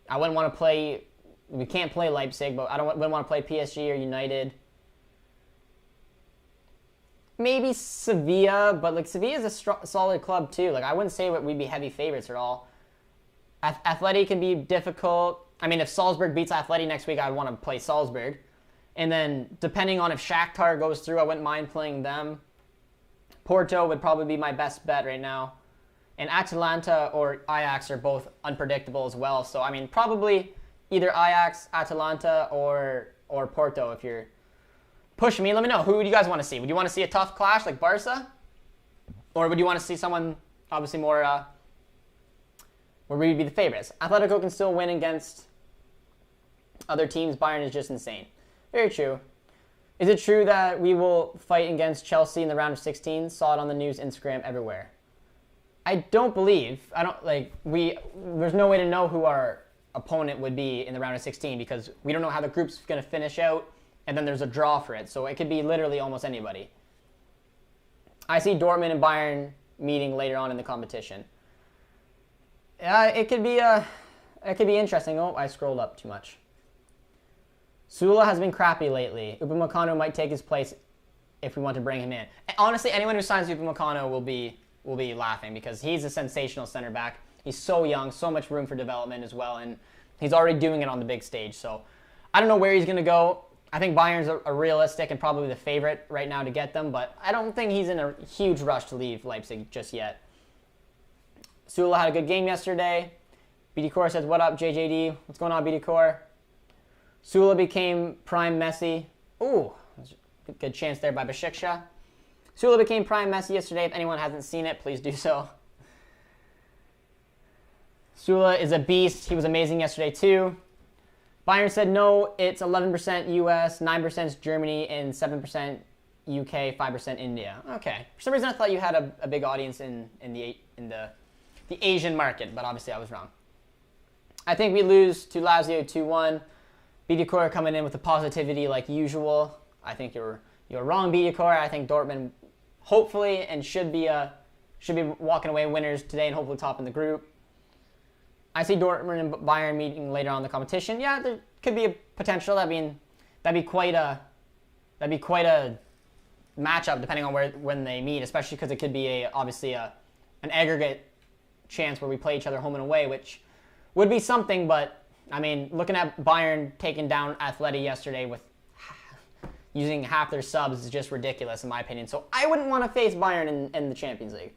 I wouldn't want to play. We can't play Leipzig, but wouldn't want to play PSG or United. Maybe Sevilla, but like Sevilla is a solid club too. Like I wouldn't say we'd be heavy favorites at all. Atleti can be difficult. I mean, if Salzburg beats Atleti next week, I'd want to play Salzburg. And then, depending on if Shakhtar goes through, I wouldn't mind playing them. Porto would probably be my best bet right now. And Atalanta or Ajax are both unpredictable as well. So, I mean, probably either Ajax, Atalanta, or Porto if you're pushing me. Let me know. Who would you guys want to see? Would you want to see a tough clash like Barca? Or would you want to see someone, obviously, more where we'd be the favorites? Atletico can still win against other teams. Bayern is just insane. Very true. Is it true that we will fight against Chelsea in the round of 16? Saw it on the news, Instagram, everywhere. I don't believe. There's no way to know who our opponent would be in the round of 16 because we don't know how the group's going to finish out, and then there's a draw for it. So it could be literally almost anybody. I see Dortmund and Bayern meeting later on in the competition. It could be interesting. Oh, I scrolled up too much. Sula has been crappy lately. Upamecano might take his place if we want to bring him in. Honestly, anyone who signs Upamecano will be laughing because he's a sensational center back. He's so young, so much room for development as well, and he's already doing it on the big stage. So I don't know where he's going to go. I think Bayern's a realistic and probably the favorite right now to get them, but I don't think he's in a huge rush to leave Leipzig just yet. Sula had a good game yesterday. BD Core says, what up, JJD? What's going on, BD Core? Sula became prime Messi. Ooh, good chance there by Besiktas. Sula became prime Messi yesterday. If anyone hasn't seen it, please do so. Sula is a beast. He was amazing yesterday too. Bayern said no, it's 11% US, 9% Germany, and 7% UK, 5% India. Okay. For some reason I thought you had a big audience in the Asian market, but obviously I was wrong. I think we lose to Lazio 2-1. Bidikor coming in with the positivity like usual. I think you're wrong, Bidikor. I think Dortmund hopefully and should be walking away winners today and hopefully top in the group. I see Dortmund and Bayern meeting later on in the competition. Yeah, there could be a potential. That'd be quite a matchup depending on when they meet, especially because it could be obviously an aggregate chance where we play each other home and away, which would be something. But I mean, looking at Bayern taking down Atleti yesterday with using half their subs is just ridiculous in my opinion. So I wouldn't want to face Bayern in the Champions League.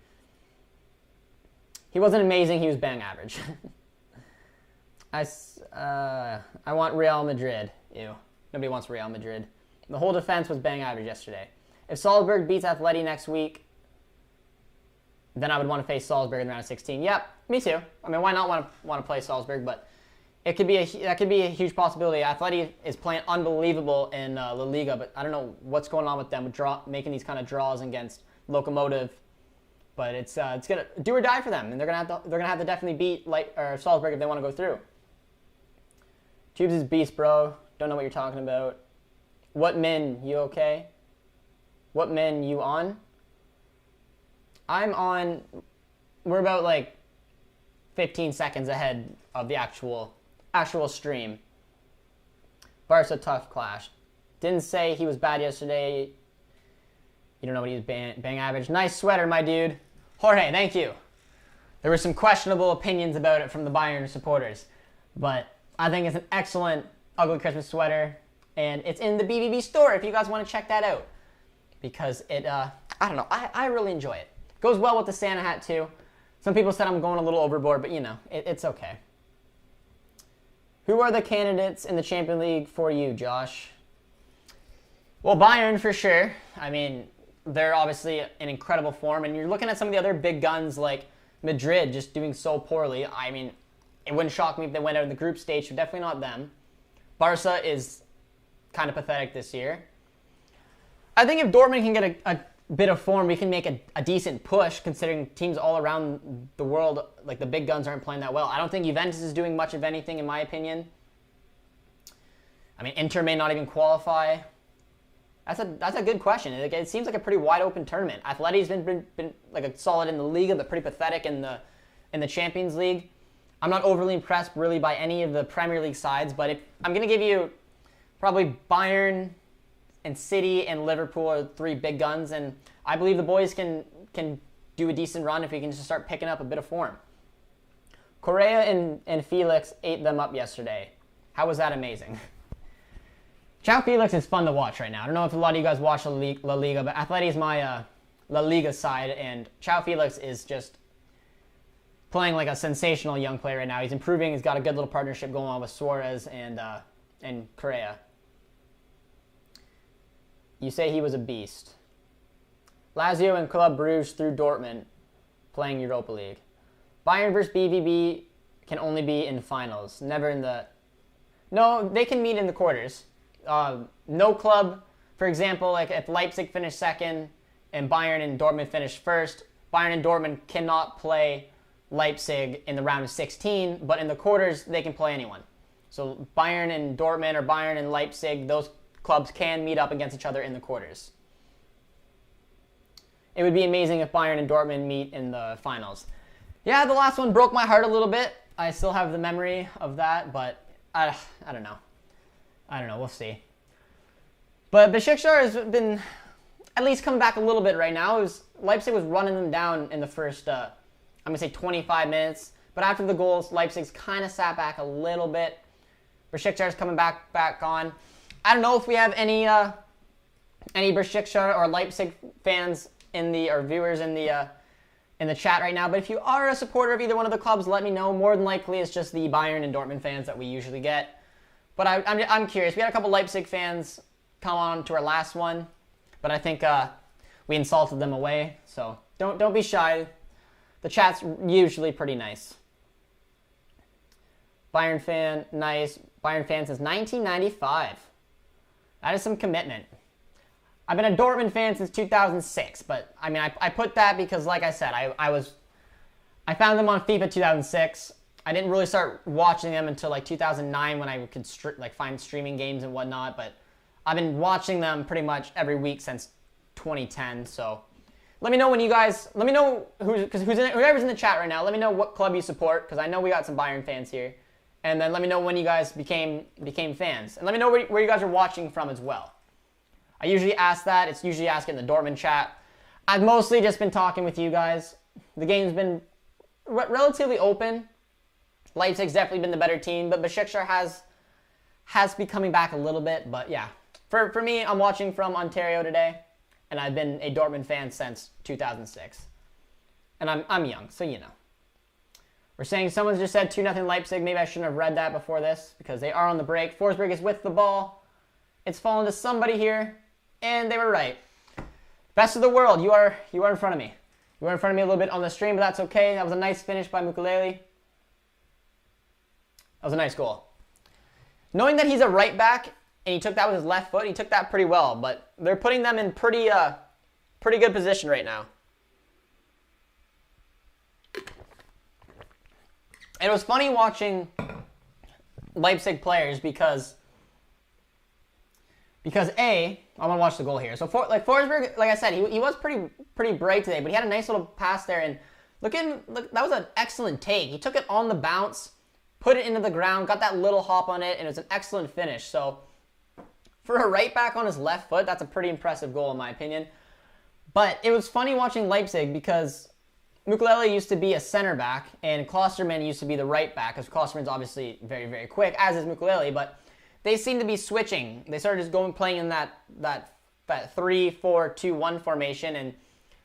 He wasn't amazing. He was bang average. I want Real Madrid. Ew. Nobody wants Real Madrid. The whole defense was bang average yesterday. If Salzburg beats Atleti next week, then I would want to face Salzburg in the round of 16. Yep, me too. I mean, why not want to play Salzburg? But that could be a huge possibility. Atleti is playing unbelievable in La Liga, but I don't know what's going on with them with making these kind of draws against Lokomotiv. But it's gonna do or die for them, and they're gonna have to definitely beat Salzburg if they want to go through. Tubes is beast, bro. Don't know what you're talking about. What min? You okay? What min you on? I'm on. We're about like 15 seconds ahead of the actual stream. Barca tough clash. Didn't say he was bad yesterday. You don't know what he was bang average. Nice sweater, my dude. Jorge, thank you. There were some questionable opinions about it from the Bayern supporters, but I think it's an excellent ugly Christmas sweater, and it's in the BBB store if you guys want to check that out. Because it, I don't know, I really enjoy it. Goes well with the Santa hat too. Some people said I'm going a little overboard, but you know, it's okay. Who are the candidates in the Champions League for you, Josh? Well, Bayern for sure. I mean, they're obviously in incredible form, and you're looking at some of the other big guns like Madrid just doing so poorly. I mean, it wouldn't shock me if they went out in the group stage, so definitely not them. Barca is kind of pathetic this year. I think if Dortmund can get a bit of form, we can make a decent push, considering teams all around the world, like the big guns, aren't playing that well. I don't think Juventus is doing much of anything, in my opinion. I mean, Inter may not even qualify. That's a good question. It seems like a pretty wide open tournament. Atleti's been like a solid in the Liga, but pretty pathetic in the Champions League. I'm not overly impressed really by any of the Premier League sides, but I'm going to give you probably Bayern and City and Liverpool are three big guns, and I believe the boys can do a decent run if we can just start picking up a bit of form. Correa and Felix ate them up yesterday. How was that amazing? João Felix is fun to watch right now. I don't know if a lot of you guys watch La Liga, but Atleti is my La Liga side, and João Felix is just playing like a sensational young player right now. He's improving. He's got a good little partnership going on with Suarez and Correa. You say he was a beast. Lazio and Club Brugge through Dortmund playing Europa League. Bayern versus BVB can only be in finals, never in the... No, they can meet in the quarters. No club, for example, like if Leipzig finished second and Bayern and Dortmund finished first, Bayern and Dortmund cannot play Leipzig in the round of 16, but in the quarters, they can play anyone. So Bayern and Dortmund or Bayern and Leipzig, those clubs can meet up against each other in the quarters. It would be amazing if Bayern and Dortmund meet in the finals. Yeah, the last one broke my heart a little bit. I still have the memory of that, but I don't know. I don't know. We'll see. But Besiktas has been at least coming back a little bit right now. Leipzig was running them down in the first, I'm going to say 25 minutes. But after the goals, Leipzig's kind of sat back a little bit. Besiktas coming back on. I don't know if we have any Besiktas or Leipzig fans or viewers in the chat right now. But if you are a supporter of either one of the clubs, let me know. More than likely, it's just the Bayern and Dortmund fans that we usually get. But I'm curious. We had a couple Leipzig fans come on to our last one, but I think we insulted them away. So don't be shy. The chat's usually pretty nice. Bayern fan, nice. Bayern fan since 1995. That is some commitment. I've been a Dortmund fan since 2006, but I mean, I put that because, like I said, I found them on FIFA 2006. I didn't really start watching them until like 2009 when I could find streaming games and whatnot, but I've been watching them pretty much every week since 2010. So let me know when you guys, let me know whoever's in the chat right now, let me know what club you support, because I know we got some Bayern fans here. And then let me know when you guys became fans. And let me know where you guys are watching from as well. I usually ask that. It's usually asked in the Dortmund chat. I've mostly just been talking with you guys. The game's been relatively open. Leipzig's definitely been the better team, but Başakşehir has been coming back a little bit. But yeah, for me, I'm watching from Ontario today, and I've been a Dortmund fan since 2006. And I'm young, so you know. We're saying someone's just said 2-0 Leipzig. Maybe I shouldn't have read that before this because they are on the break. Forsberg is with the ball. It's fallen to somebody here, and they were right. Best of the world. You are in front of me. You were in front of me a little bit on the stream, but that's okay. That was a nice finish by Mukulele. That was a nice goal. Knowing that he's a right back and he took that with his left foot, he took that pretty well. But they're putting them in pretty good position right now. It was funny watching Leipzig players because I want to watch the goal here. So Forsberg, like I said, he was pretty bright today, but he had a nice little pass there, and look, that was an excellent take. He took it on the bounce, put it into the ground, got that little hop on it, and it was an excellent finish. So for a right back on his left foot, that's a pretty impressive goal in my opinion. But it was funny watching Leipzig because Mukulele used to be a center back, and Klosterman used to be the right back, because Klosterman's obviously very, very quick, as is Mukulele, but they seem to be switching. They started just playing in that 3-4-2-1 formation, and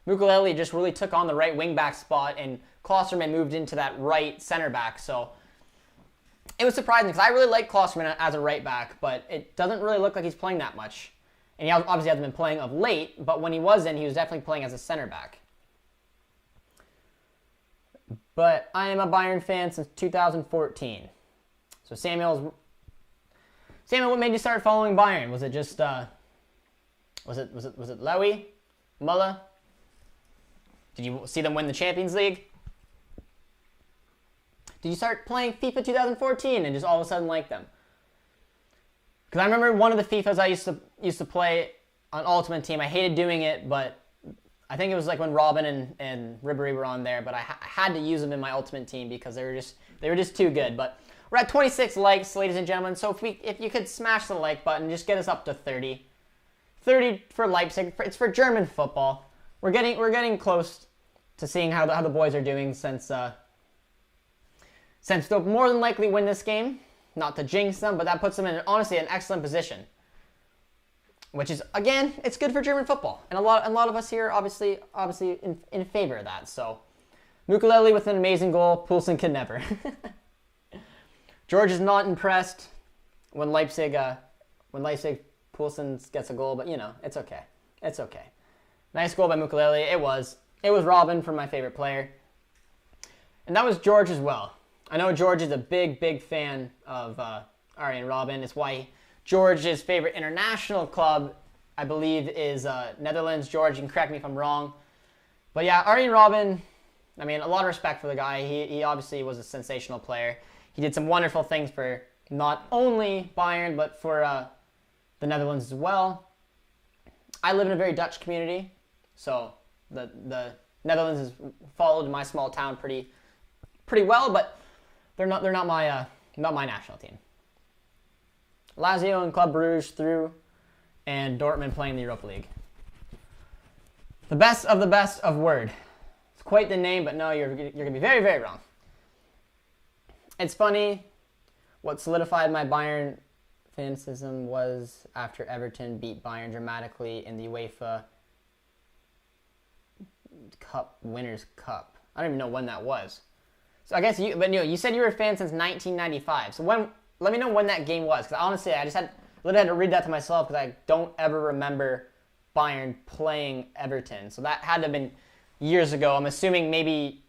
Mukulele just really took on the right wing back spot, and Klosterman moved into that right center back. So it was surprising because I really like Klosterman as a right back, but it doesn't really look like he's playing that much. And he obviously hasn't been playing of late, but when he was in, he was definitely playing as a center back. But I am a Bayern fan since 2014. So Samuel, what made you start following Bayern? Was it just was it Lewy? Muller? Did you see them win the Champions League? Did you start playing FIFA 2014 and just all of a sudden like them? Because I remember one of the FIFAs I used to play on Ultimate Team. I hated doing it, but I think it was like when Robin and Ribery were on there, but I had to use them in my Ultimate Team because they were just too good. But we're at 26 likes, ladies and gentlemen. So if you could smash the like button, just get us up to 30. 30 for Leipzig. It's for German football. We're getting close to seeing how the boys are doing since they'll more than likely win this game. Not to jinx them, but that puts them in honestly an excellent position. Which is, again, it's good for German football. And a lot of us here obviously in favor of that. So Mukulele with an amazing goal. Poulsen could never. George is not impressed when Leipzig Poulsen gets a goal, but you know, it's okay. It's okay. Nice goal by Mukulele. It was Robin from my favorite player. And that was George as well. I know George is a big fan of Arjen Robben. It's why George's favorite international club, I believe, is Netherlands. George, you can correct me if I'm wrong. But yeah, Arjen Robben, I mean, a lot of respect for the guy. He obviously was a sensational player. He did some wonderful things for not only Bayern, but for the Netherlands as well. I live in a very Dutch community, so the Netherlands has followed my small town pretty well, but they're not my national team. Lazio and Club Brugge through, and Dortmund playing the Europa League. The best of Word. It's quite the name, but no, you're gonna be very, very wrong. It's funny. What solidified my Bayern fanaticism was after Everton beat Bayern dramatically in the UEFA Cup Winners' Cup. I don't even know when that was. So I guess you said you were a fan since 1995. So let me know when that game was, because honestly, I literally had to read that to myself because I don't ever remember Bayern playing Everton. So that had to have been years ago. I'm assuming maybe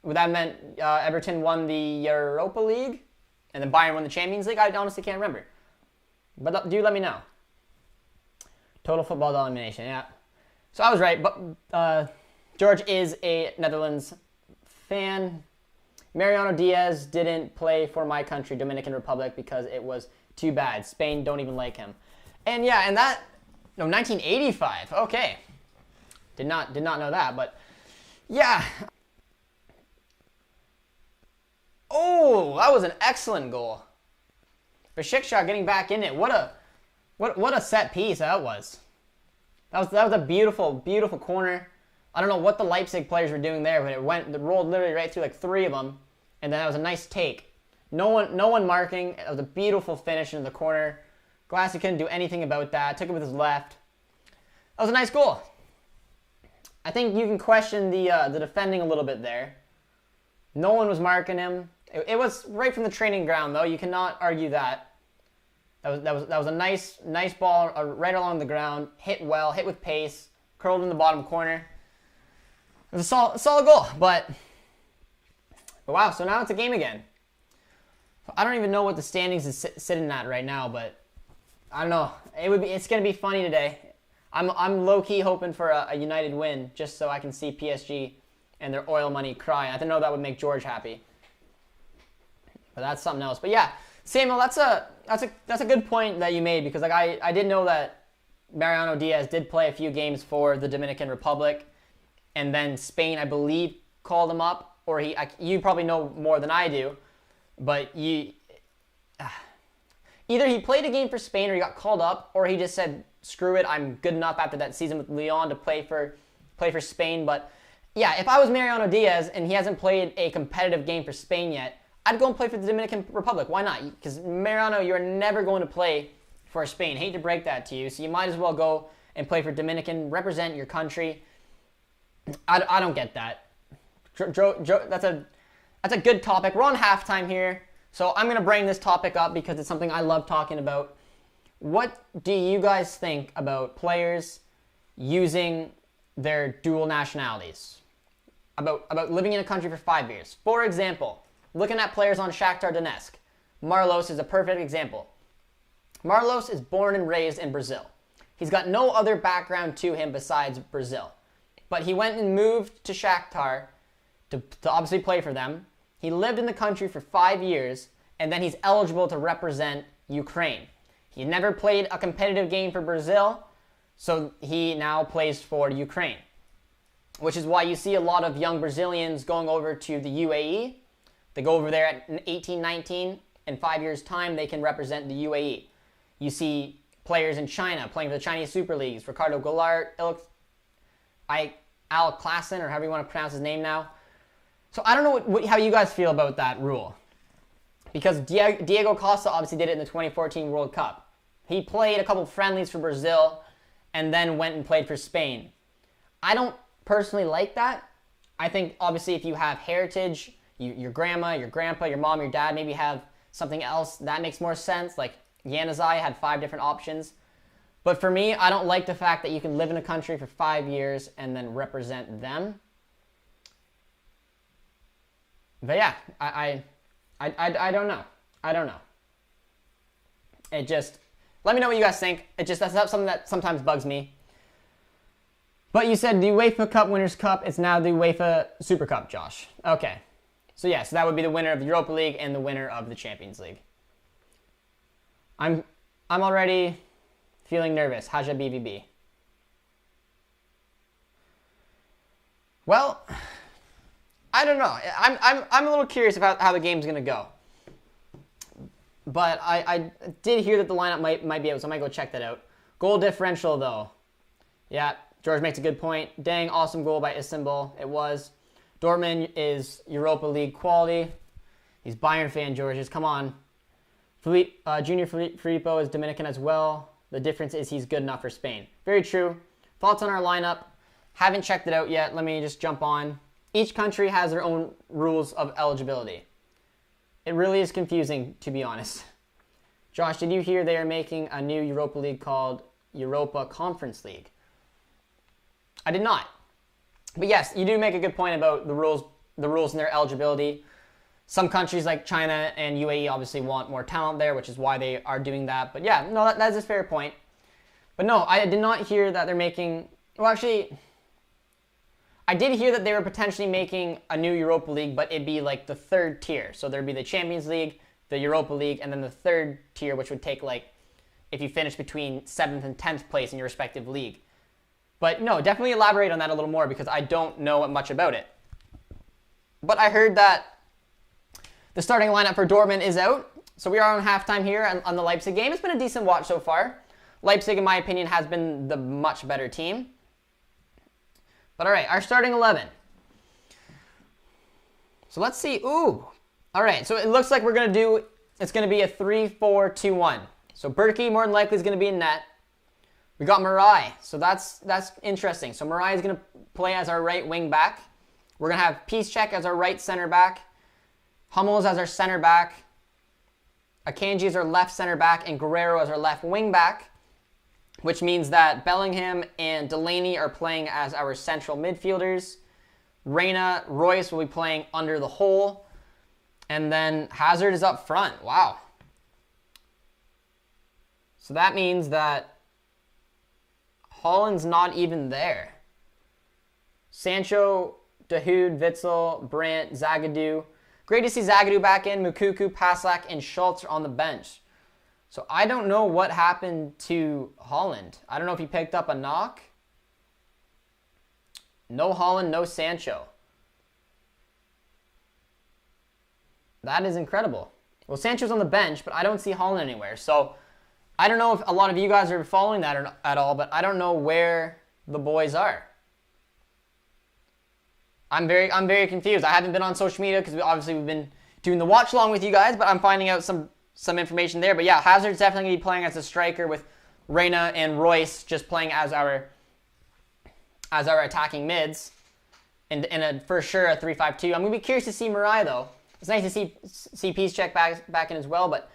would that meant Everton won the Europa League and then Bayern won the Champions League? I honestly can't remember. But do let me know. Total football domination, yeah. So I was right, but George is a Netherlands fan. Mariano Diaz didn't play for my country, Dominican Republic, because it was too bad. Spain don't even like him. And yeah, and that, no, 1985, okay. Did not know that, but yeah. Oh, that was an excellent goal. Besiktas getting back in it. What a set piece that was. That was a beautiful, beautiful corner. I don't know what the Leipzig players were doing there, but it rolled literally right through like three of them, and then that was a nice take. No one marking. It was a beautiful finish into the corner. Glassy couldn't do anything about that. Took it with his left. That was a nice goal. I think you can question the defending a little bit there. No one was marking him. It was right from the training ground, though. You cannot argue that. That was a nice ball right along the ground. Hit well, hit with pace, curled in the bottom corner. It was a solid goal, but wow. So now it's a game again. I don't even know what the standings is sitting at right now, but I don't know. It's gonna be funny today. I'm low key hoping for a United win just so I can see PSG and their oil money cry. I don't know that would make George happy, but that's something else. But yeah, Samuel, that's a good point that you made, because like I did know that Mariano Diaz did play a few games for the Dominican Republic, and then Spain, I believe, called him up, or you probably know more than I do, but either he played a game for Spain or he got called up, or he just said, screw it, I'm good enough after that season with Lyon to play for Spain. But yeah, if I was Mariano Diaz and he hasn't played a competitive game for Spain yet, I'd go and play for the Dominican Republic. Why not? Because Mariano, you're never going to play for Spain. Hate to break that to you, so you might as well go and play for Dominican, represent your country. I don't get that. That's a good topic. We're on halftime here, so I'm going to bring this topic up because it's something I love talking about. What do you guys think about players using their dual nationalities? About living in a country for 5 years? For example, looking at players on Shakhtar Donetsk, Marlos is a perfect example. Marlos is born and raised in Brazil. He's got no other background to him besides Brazil. But he went and moved to Shakhtar to obviously play for them. He lived in the country for 5 years, and then he's eligible to represent Ukraine. He never played a competitive game for Brazil, so he now plays for Ukraine, which is why you see a lot of young Brazilians going over to the UAE. They go over there at 18, 19. In 5 years' time, they can represent the UAE. You see players in China playing for the Chinese Super Leagues. Ricardo Goulart, Al Klassen, or however you want to pronounce his name now. So I don't know how you guys feel about that rule. Because Diego Costa obviously did it in the 2014 World Cup. He played a couple friendlies for Brazil and then went and played for Spain. I don't personally like that. I think obviously if you have heritage, your grandma, your grandpa, your mom, your dad maybe have something else, that makes more sense. Like Januzaj had 5 different options. But for me, I don't like the fact that you can live in a country for 5 years and then represent them. But yeah, I don't know. I don't know. It just, let me know what you guys think. That's something that sometimes bugs me. But you said the UEFA Cup Winners' Cup. It's now the UEFA Super Cup, Josh. Okay. So yeah, so that would be the winner of the Europa League and the winner of the Champions League. I'm already feeling nervous. Haja BVB. Well, I don't know. I'm a little curious about how the game's gonna go. But I did hear that the lineup might be out, so I might go check that out. Goal differential though. Yeah, George makes a good point. Dang, awesome goal by Istanbul. It was. Dortmund is Europa League quality. He's Bayern fan, George. Come on. Junior Filippo is Dominican as well. The difference is he's good enough for Spain. Very true. Thoughts on our lineup? Haven't checked it out yet. Let me just jump on. Each country has their own rules of eligibility. It really is confusing, to be honest. Josh, did you hear they are making a new Europa League called Europa Conference League? I did not. But yes, you do make a good point about the rules and their eligibility. Some countries like China and UAE obviously want more talent there, which is why they are doing that. But yeah, no, that is a fair point. But no, I did not hear that they're making... Well, actually, I did hear that they were potentially making a new Europa League, but it'd be like the third tier. So there'd be the Champions League, the Europa League, and then the third tier, which would take like if you finish between 7th and 10th place in your respective league. But no, definitely elaborate on that a little more because I don't know much about it. But I heard that the starting lineup for Dortmund is out. So we are on halftime here on the Leipzig game. It's been a decent watch so far. Leipzig, in my opinion, has been the much better team. But all right, our starting 11. So let's see. Ooh. All right, so it looks like it's going to be a 3-4-2-1. So Berkey more than likely is going to be in net. We got Marai, so that's interesting. So Marai is going to play as our right wing back. We're going to have Piszczek as our right center back. Hummels as our center back. Akanji as our left center back, and Guerrero as our left wing back, which means that Bellingham and Delaney are playing as our central midfielders. Reina, Royce will be playing under the hole. And then Hazard is up front. Wow. So that means that Haaland's not even there. Sancho, Dahoud, Witsel, Brandt, Zagadou. Great to see Zagadou back in. Mukuku, Paslak, and Schultz are on the bench. So I don't know what happened to Haaland. I don't know if he picked up a knock. No Haaland, no Sancho. That is incredible. Well, Sancho's on the bench, but I don't see Haaland anywhere. So I don't know if a lot of you guys are following that at all, but I don't know where the boys are. I'm very confused. I haven't been on social media because we've been doing the watch along with you guys, but I'm finding out some information there. But yeah, Hazard's definitely going to be playing as a striker with Reina and Royce just playing as our attacking mids in for sure a 3-5-2. I'm going to be curious to see Marai though. It's nice to see Piszczek back in as well, but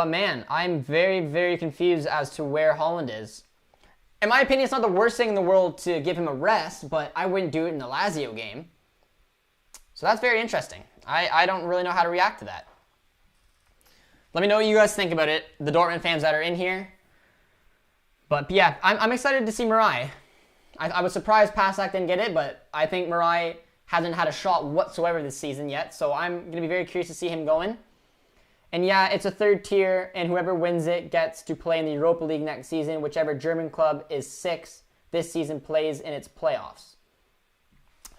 man, I'm very, very confused as to where Haaland is. In my opinion, it's not the worst thing in the world to give him a rest, but I wouldn't do it in the Lazio game. So that's very interesting. I don't really know how to react to that. Let me know what you guys think about it, the Dortmund fans that are in here. But yeah, I'm excited to see Marai. I was surprised Paslak didn't get it, but I think Marai hasn't had a shot whatsoever this season yet, so I'm going to be very curious to see him going. And yeah, it's a third tier, and whoever wins it gets to play in the Europa League next season. Whichever German club is 6th this season plays in its playoffs.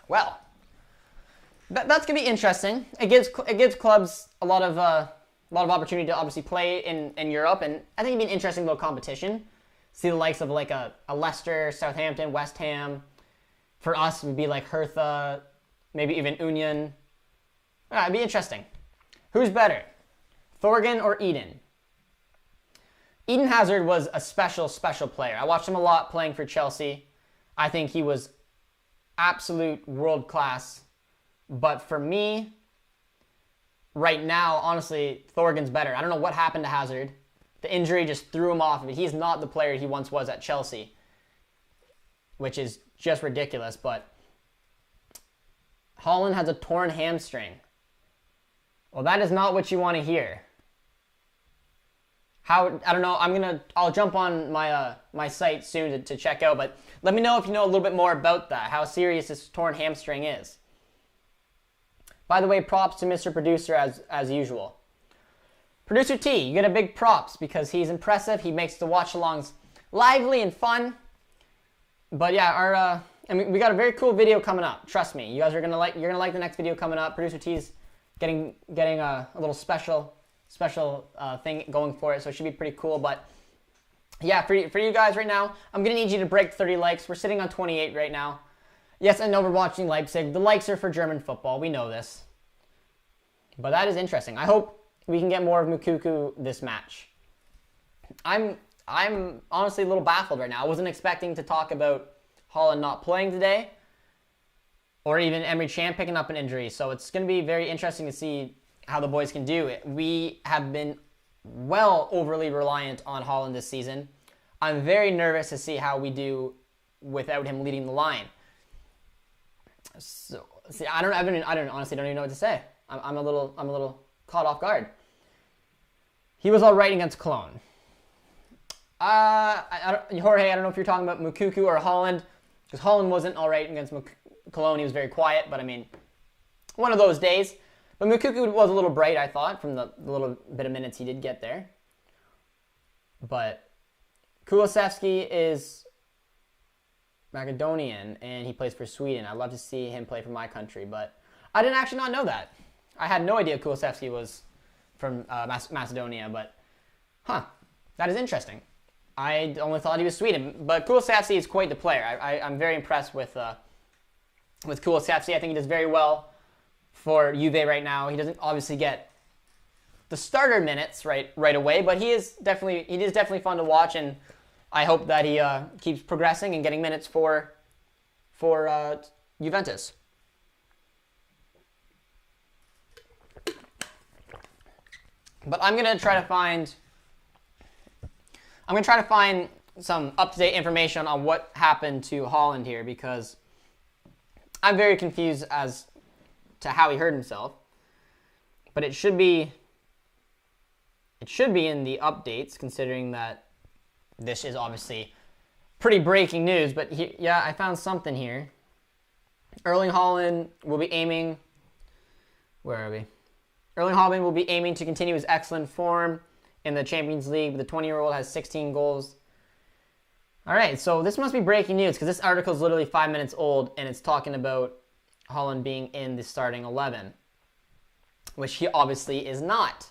Well, that's going to be interesting. It gives clubs a lot of opportunity to obviously play in Europe, and I think it'd be an interesting little competition. See the likes of like a Leicester, Southampton, West Ham. For us, it would be like Hertha, maybe even Union. It'd be interesting. Who's better, Thorgan or Eden? Eden Hazard was a special player. I watched him a lot playing for Chelsea. I think he was absolute world class. But for me, right now, honestly, Thorgan's better. I don't know what happened to Hazard. The injury just threw him off of it. He's not the player he once was at Chelsea, which is just ridiculous. But Haaland has a torn hamstring. Well, that is not what you want to hear. I don't know. I'll jump on my site soon to check out. But let me know if you know a little bit more about that. How serious this torn hamstring is. By the way, props to Mr. Producer as usual. Producer T, you get a big props because he's impressive. He makes the watch-alongs lively and fun. But yeah, we got a very cool video coming up. Trust me, you guys are you're gonna like the next video coming up. Producer T's getting a little special thing going for it, so it should be pretty cool. But yeah, for you guys right now, I'm gonna need you to break 30 likes. We're sitting on 28 right now. Yes, I know we're watching Leipzig. The likes are for German football. We know this. But that is interesting. I hope we can get more of Mukuku this match. I'm honestly a little baffled right now. I wasn't expecting to talk about Haaland not playing today, or even Emre Can picking up an injury. So it's going to be very interesting to see how the boys can do it. We have been well overly reliant on Haaland this season. I'm very nervous to see how we do without him leading the line. So see, I honestly don't even know what to say. I'm a little caught off guard. He was all right against Cologne. Jorge, I don't know if you're talking about Moukoko or Holland, because Holland wasn't all right against Cologne. He was very quiet, but I mean, one of those days. But Moukoko was a little bright, I thought, from the little bit of minutes he did get there. But Kulusevski is Macedonian, and he plays for Sweden. I'd love to see him play for my country, but I didn't actually not know that. I had no idea Kulusevski was from Macedonia, but that is interesting. I only thought he was Sweden, but Kulusevski is quite the player. I'm very impressed with Kulusevski. I think he does very well for Juve right now. He doesn't obviously get the starter minutes right away, but he is definitely fun to watch, and I hope that he keeps progressing and getting minutes for Juventus. But I'm gonna try to find some up-to-date information on what happened to Haaland here, because I'm very confused as to how he hurt himself. But it should be in the updates, considering that this is obviously pretty breaking news. But yeah, I found something here. Erling Haaland will be aiming. Where are we? Erling Haaland will be aiming to continue his excellent form in the Champions League. The 20-year-old has 16 goals. All right, so this must be breaking news, because this article is literally 5 minutes old, and it's talking about Haaland being in the starting 11, which he obviously is not.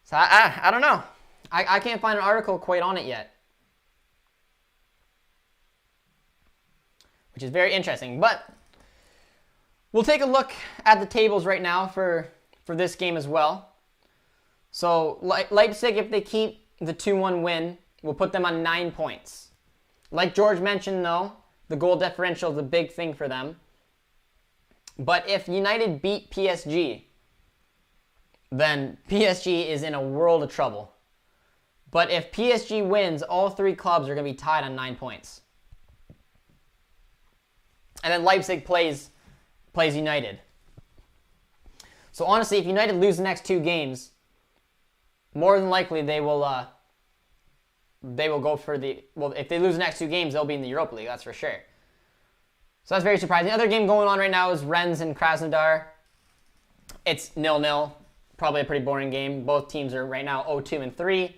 So I don't know. I can't find an article quite on it yet, which is very interesting. But we'll take a look at the tables right now for this game as well. So Leipzig, if they keep the 2-1 win, will put them on 9 points. Like George mentioned, though, the goal differential is a big thing for them. But if United beat PSG, then PSG is in a world of trouble. But if PSG wins, all three clubs are going to be tied on 9 points. And then Leipzig plays United. So honestly, if United lose the next 2 games, more than likely they will go for the... Well, if they lose the next 2 games, they'll be in the Europa League, that's for sure. So that's very surprising. The other game going on right now is Rennes and Krasnodar. It's 0-0. Probably a pretty boring game. Both teams are right now 0-2-3,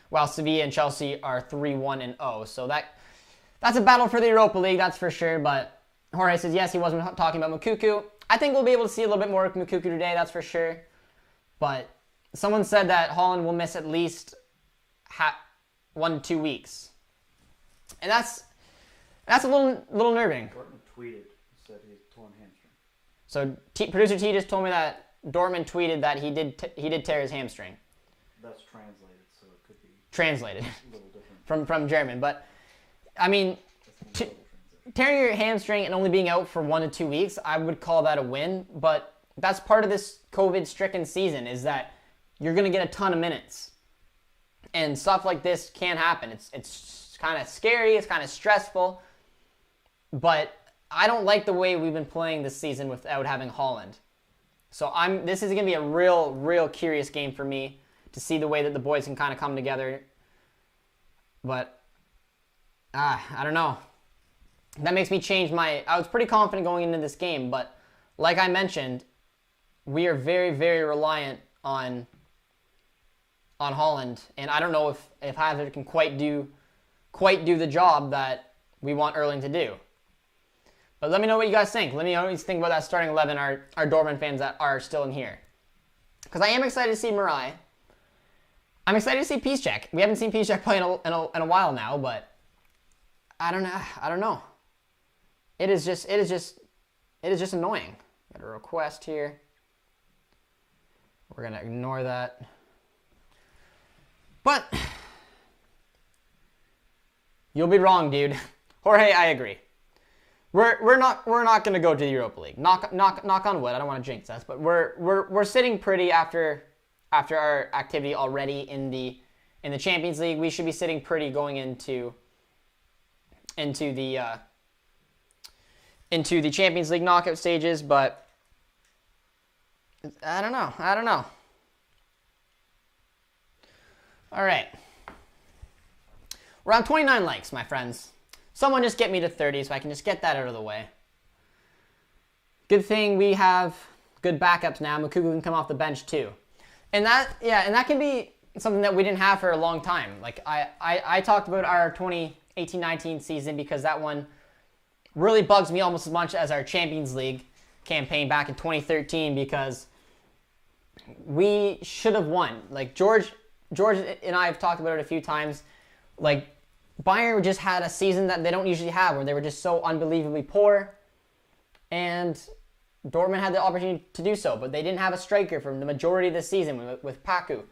while Sevilla and Chelsea are 3-1-0. So that's a battle for the Europa League, that's for sure. But Jorge says, yes, he wasn't talking about Moukoko. I think we'll be able to see a little bit more of Moukoko today, that's for sure. But someone said that Haaland will miss at least 1 to 2 weeks. And that's a little nerving. Dortmund tweeted, said he torn hamstring. So producer T just told me that Dortmund tweeted that he did tear his hamstring. That's translated, so it could be translated a little different from German. But I mean, tearing your hamstring and only being out for 1 to 2 weeks, I would call that a win. But that's part of this COVID-stricken season, is that you're going to get a ton of minutes. And stuff like this can happen. It's kind of scary. It's kind of stressful. But I don't like the way we've been playing this season without having Haaland. So this is going to be a real curious game for me to see the way that the boys can kind of come together. But I don't know. That makes me change I was pretty confident going into this game, but like I mentioned, we are very reliant on Haaland, and I don't know if Hazard can quite do the job that we want Erling to do. But let me know what you guys think. Let me know what you think about that starting 11, our Dortmund fans that are still in here. Because I am excited to see Mirai. I'm excited to see Piszczek. We haven't seen Piszczek play in a while now, but I don't know. It is just annoying. Got a request here. We're gonna ignore that. But you'll be wrong, dude. Jorge, I agree. We're not gonna go to the Europa League. Knock on wood. I don't want to jinx us, but we're sitting pretty after our activity already in the Champions League. We should be sitting pretty going into into the Champions League knockout stages, but I don't know. All right. Around 29 likes, my friends. Someone just get me to 30 so I can just get that out of the way. Good thing we have good backups now. Mukuku can come off the bench too. And that can be something that we didn't have for a long time. Like I talked about our 2018-19 season because that one really bugs me almost as much as our Champions League campaign back in 2013 because we should have won. Like George and I have talked about it a few times. Like Bayern just had a season that they don't usually have where they were just so unbelievably poor, and Dortmund had the opportunity to do so, but they didn't have a striker for the majority of the season with Paku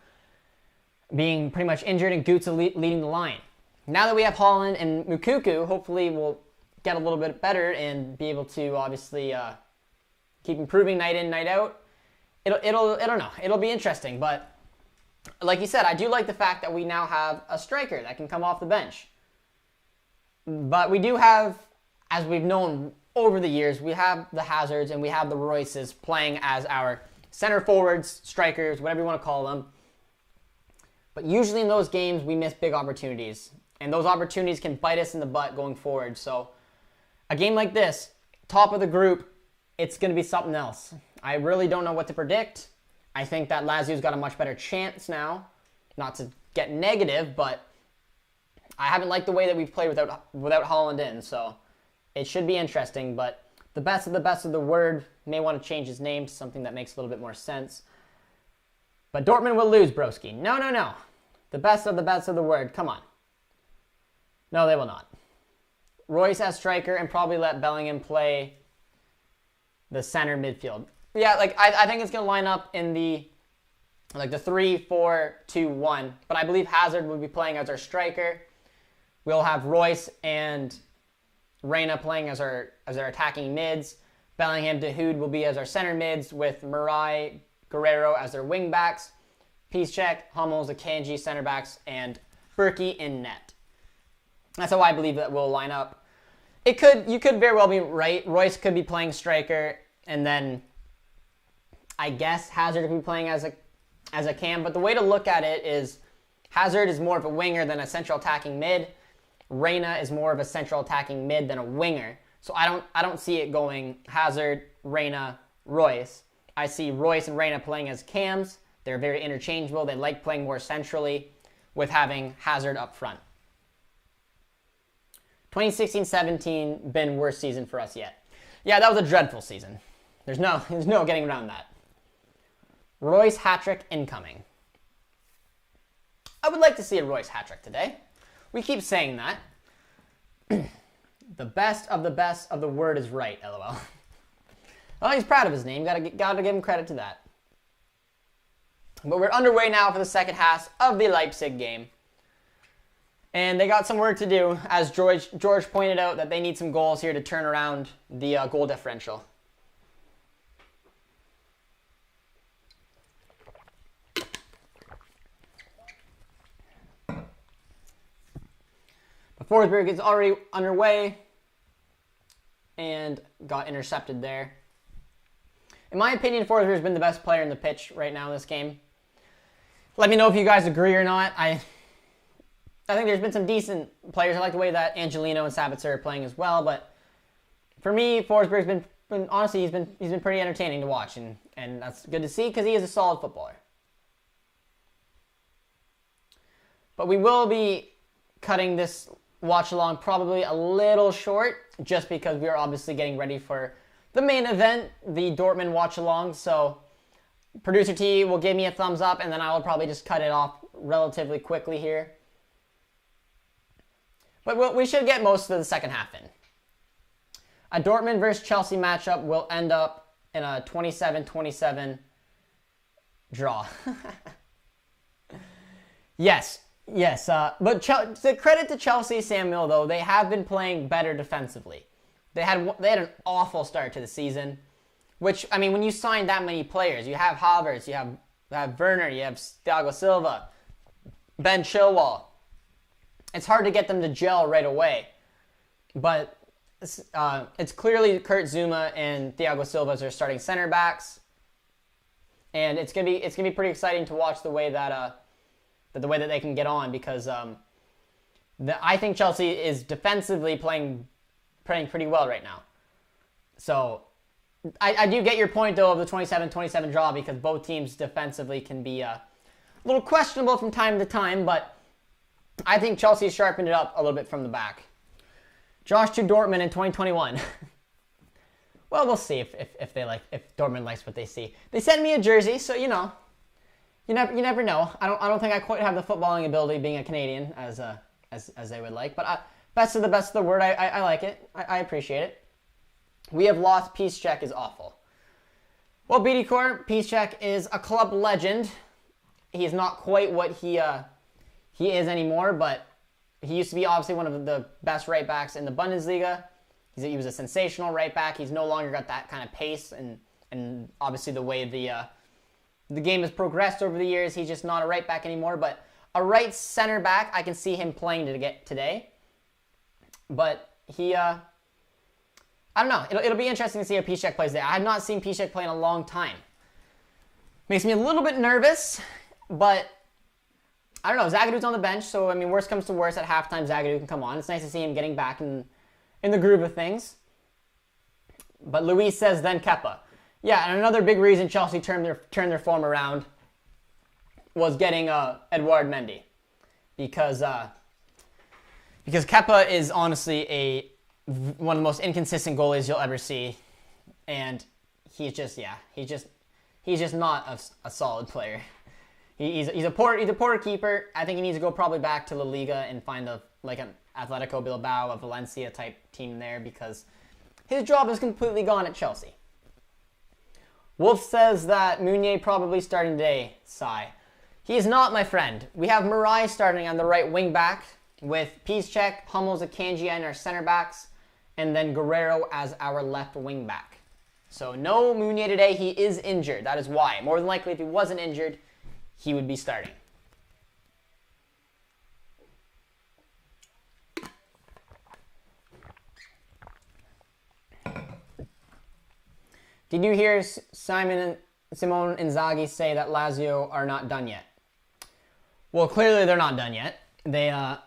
being pretty much injured and Götze leading the line. Now that we have Haaland and Mukuku, hopefully we'll get a little bit better and be able to obviously keep improving night in, night out. I don't know. It'll be interesting, but like you said, I do like the fact that we now have a striker that can come off the bench. But we do have, as we've known over the years, we have the Hazards and we have the Royces playing as our center forwards, strikers, whatever you want to call them. But usually in those games, we miss big opportunities. And those opportunities can bite us in the butt going forward. So a game like this, top of the group, it's going to be something else. I really don't know what to predict. I think that Lazio's got a much better chance now. Not to get negative, but I haven't liked the way that we've played without Haaland in. So it should be interesting, but the best of the word may want to change his name to something that makes a little bit more sense. But Dortmund will lose, broski. No. The best of the word. Come on. No, they will not. Royce as striker and probably let Bellingham play the center midfield. Yeah, like I think it's going to line up in the 3-4-2-1. But I believe Hazard will be playing as our striker. We'll have Royce and Reina playing as our attacking mids. Bellingham, Dahoud will be as our center mids with Murai, Guerrero as their wing backs. Piszczek, Hummels, Akanji center backs, and Berkey in net. That's how I believe that will line up. You could very well be right. Royce could be playing striker, and then I guess Hazard could be playing as a cam. But the way to look at it is Hazard is more of a winger than a central attacking mid. Reina is more of a central attacking mid than a winger. So I don't see it going Hazard, Reina, Royce. I see Royce and Reina playing as cams. They're very interchangeable. They like playing more centrally with having Hazard up front. 2016-17 been worst season for us yet. Yeah, that was a dreadful season. There's no getting around that. Royce hat-trick incoming. I would like to see a Royce hat-trick today. We keep saying that. The best of the word is right, LOL. Well, he's proud of his name. Gotta give him credit to that. But we're underway now for the second half of the Leipzig game. And they got some work to do, as George pointed out, that they need some goals here to turn around the goal differential. But Forsberg is already underway and got intercepted there. In my opinion, Forsberg has been the best player in the pitch right now in this game. Let me know if you guys agree or not. I think there's been some decent players. I like the way that Angelino and Sabitzer are playing as well. But for me, Forsberg's been honestly, he's been pretty entertaining to watch, and that's good to see because he is a solid footballer. But we will be cutting this watch along probably a little short, just because we are obviously getting ready for the main event, the Dortmund watch along. So producer T will give me a thumbs up, and then I will probably just cut it off relatively quickly here. But we should get most of the second half in. A Dortmund versus Chelsea matchup will end up in a 27-27 draw. Yes. But the credit to Chelsea, Samuel, though, they have been playing better defensively. They had an awful start to the season, which, I mean, when you sign that many players, you have Havertz, you have Werner, you have Thiago Silva, Ben Chilwell. It's hard to get them to gel right away. But it's clearly Kurt Zuma and Thiago Silva as our starting center backs, and it's gonna be pretty exciting to watch the way that they can get on, because I think Chelsea is defensively playing pretty well right now. So I do get your point though of the 27-27 draw, because both teams defensively can be a little questionable from time to time, but I think Chelsea sharpened it up a little bit from the back. Josh to Dortmund in 2021. Well, we'll see if Dortmund likes what they see. They sent me a jersey, so you never know. I don't think I quite have the footballing ability being a Canadian as they would like, but best of the word. I like it. I appreciate it. We have lost. Peace check is awful. Well, BD Core, Peace check is a club legend. He's not quite what he is anymore, but he used to be obviously one of the best right backs in the Bundesliga. He was a sensational right back. He's no longer got that kind of pace, and obviously the way the game has progressed over the years, he's just not a right back anymore. But a right center back, I can see him playing today. But he, I don't know. It'll be interesting to see how Piszczek plays there. I have not seen Piszczek play in a long time. Makes me a little bit nervous, but I don't know. Zagadu's on the bench, so I mean, worst comes to worst, at halftime Zagadu can come on. It's nice to see him getting back in the groove of things. But Luis says then Kepa. Yeah, and another big reason Chelsea turned their form around was getting Edouard Mendy, because Kepa is honestly one of the most inconsistent goalies you'll ever see, and he's just not a solid player. He's a poor keeper. I think he needs to go probably back to La Liga and find an Atletico Bilbao, a Valencia type team there, because his job is completely gone at Chelsea. Wolf says that Meunier probably starting today. Sigh. He is not, my friend. We have Marai starting on the right wing back, with Piszczek, Hummels, Akanji and our center backs, and then Guerrero as our left wing back. So no Meunier today. He is injured. That is why. More than likely, if he wasn't injured, he would be starting. Did you hear Simone Inzaghi say that Lazio are not done yet? Well, clearly they're not done yet. They are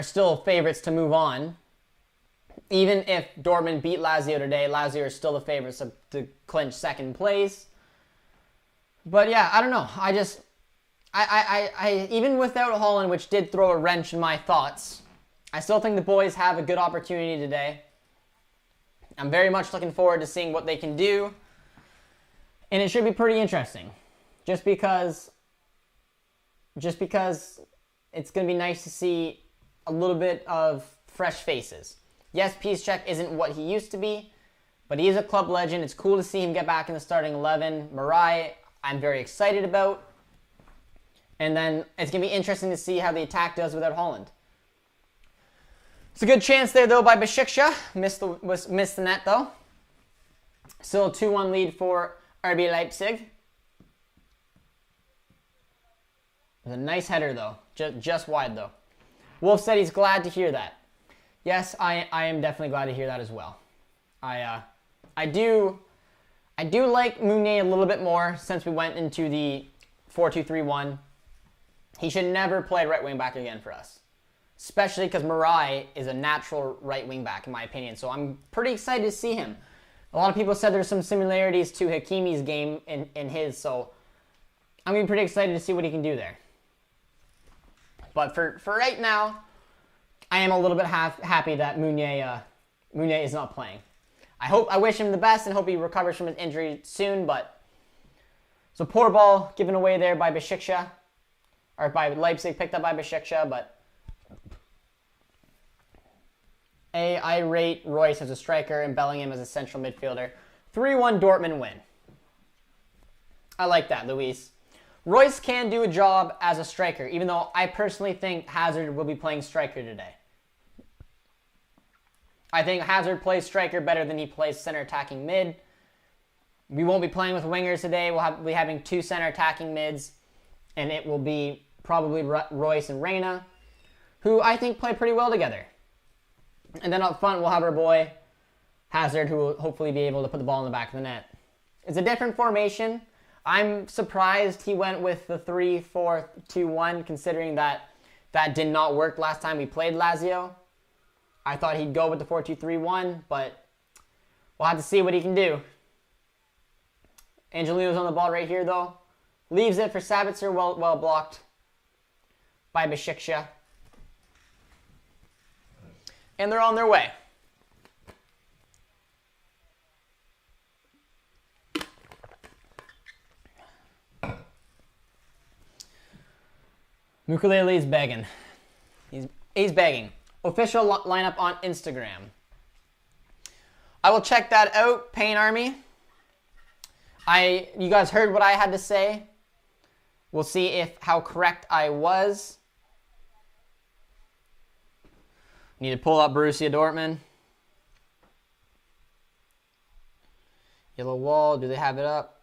still favorites to move on. Even if Dortmund beat Lazio today, Lazio are still the favorites to clinch second place. But yeah, I don't know. I even without Haaland, which did throw a wrench in my thoughts, I still think the boys have a good opportunity today. I'm very much looking forward to seeing what they can do. And it should be pretty interesting. Just because it's going to be nice to see a little bit of fresh faces. Yes, Piszczek isn't what he used to be, but he is a club legend. It's cool to see him get back in the starting 11. Marai, I'm very excited about. And then it's going to be interesting to see how the attack does without Haaland. It's a good chance there, though, by Besiktas. Missed the net, though. Still a 2-1 lead for RB Leipzig. It was a nice header, though. Just wide, though. Wolf said he's glad to hear that. Yes, I am definitely glad to hear that as well. I do like Meunier a little bit more since we went into the 4-2-3-1. He should never play right wing back again for us, especially because Marai is a natural right wing back in my opinion. So I'm pretty excited to see him. A lot of people said there's some similarities to Hakimi's game in his, so I'm gonna be pretty excited to see what he can do there. But for right now, I am a little bit happy that Meunier is not playing. I wish him the best and hope he recovers from his injury soon, but it's a poor ball given away there by Besiktas, or by Leipzig, picked up by Besiktas, but I rate Royce as a striker and Bellingham as a central midfielder. 3-1 Dortmund win. I like that, Luis. Royce can do a job as a striker, even though I personally think Hazard will be playing striker today. I think Hazard plays striker better than he plays center attacking mid. We won't be playing with wingers today. We'll be having two center attacking mids, and it will be probably Royce and Reina, who I think play pretty well together. And then up front, we'll have our boy Hazard, who will hopefully be able to put the ball in the back of the net. It's a different formation. I'm surprised he went with the 3-4-2-1, considering that did not work last time we played Lazio. I thought he'd go with the 4-2-3-1, but we'll have to see what he can do. Angelino's on the ball right here, though. Leaves it for Sabitzer, well blocked by Besiktas. And they're on their way. Mukulele's begging. He's begging. Official lineup on Instagram. I will check that out, Pain Army. You guys heard what I had to say. We'll see how correct I was. Need to pull up Borussia Dortmund. Yellow wall. Do they have it up?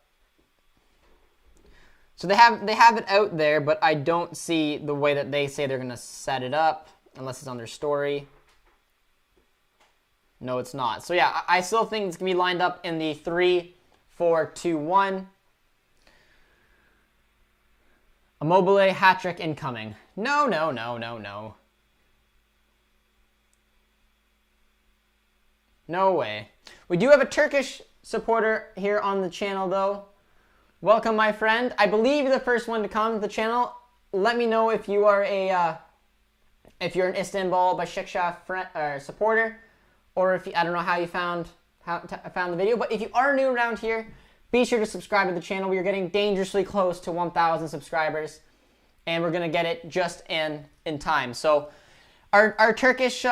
So they have it out there, but I don't see the way that they say they're gonna set it up unless it's on their story. No, it's not. So yeah, I still think it's gonna be lined up in the 3-4-2-1. Immobile hat-trick incoming. No. No way. We do have a Turkish supporter here on the channel, though. Welcome, my friend. I believe you're the first one to come to the channel. Let me know if you are if you're an Istanbul Başakşehir supporter, or if I don't know how you found the video. But if you are new around here, be sure to subscribe to the channel. We are getting dangerously close to 1,000 subscribers, and we're gonna get it just in time. So, our Turkish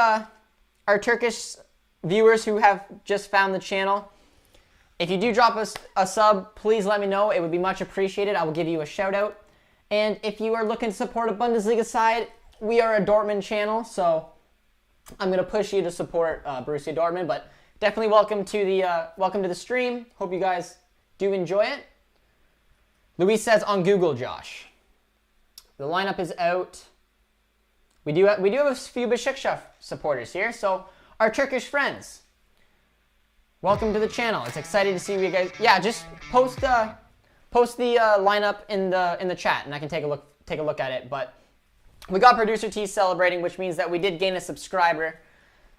viewers who have just found the channel, if you do drop us a sub, please let me know. It would be much appreciated. I will give you a shout out. And if you are looking to support a Bundesliga side, we are a Dortmund channel, so I'm gonna push you to support Borussia Dortmund. But definitely welcome to the stream. Hope you guys do enjoy it. Luis says on Google, Josh. The lineup is out. We do have a few Besiktas supporters here, so our Turkish friends, welcome to the channel. It's exciting to see you guys. Yeah, just post the lineup in the chat, and I can take a look at it. But we got producer T celebrating, which means that we did gain a subscriber.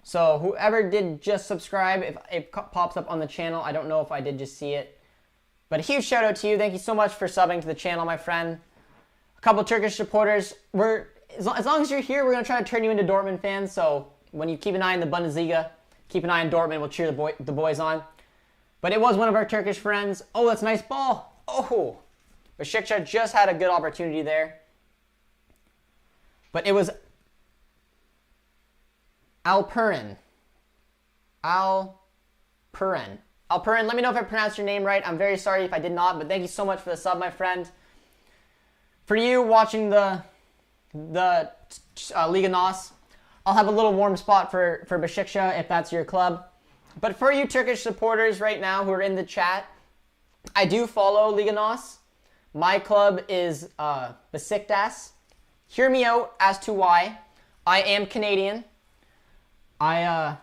So whoever did just subscribe, if it pops up on the channel, I don't know if I did just see it, but a huge shout out to you. Thank you so much for subbing to the channel, my friend. A couple Turkish supporters. As long as you're here, we're gonna try to turn you into Dortmund fans. So when you keep an eye on the Bundesliga, keep an eye on Dortmund. We'll cheer the boys on. But it was one of our Turkish friends. Oh, that's a nice ball. Oh, Besiktas just had a good opportunity there. But it was Alperen. Alperen, let me know if I pronounced your name right. I'm very sorry if I did not, but thank you so much for the sub, my friend. For you watching the Liga NOS, I'll have a little warm spot for Besiktas if that's your club. But for you Turkish supporters right now who are in the chat, I do follow Liga NOS. My club is Besiktas. Hear me out as to why. I am Canadian. I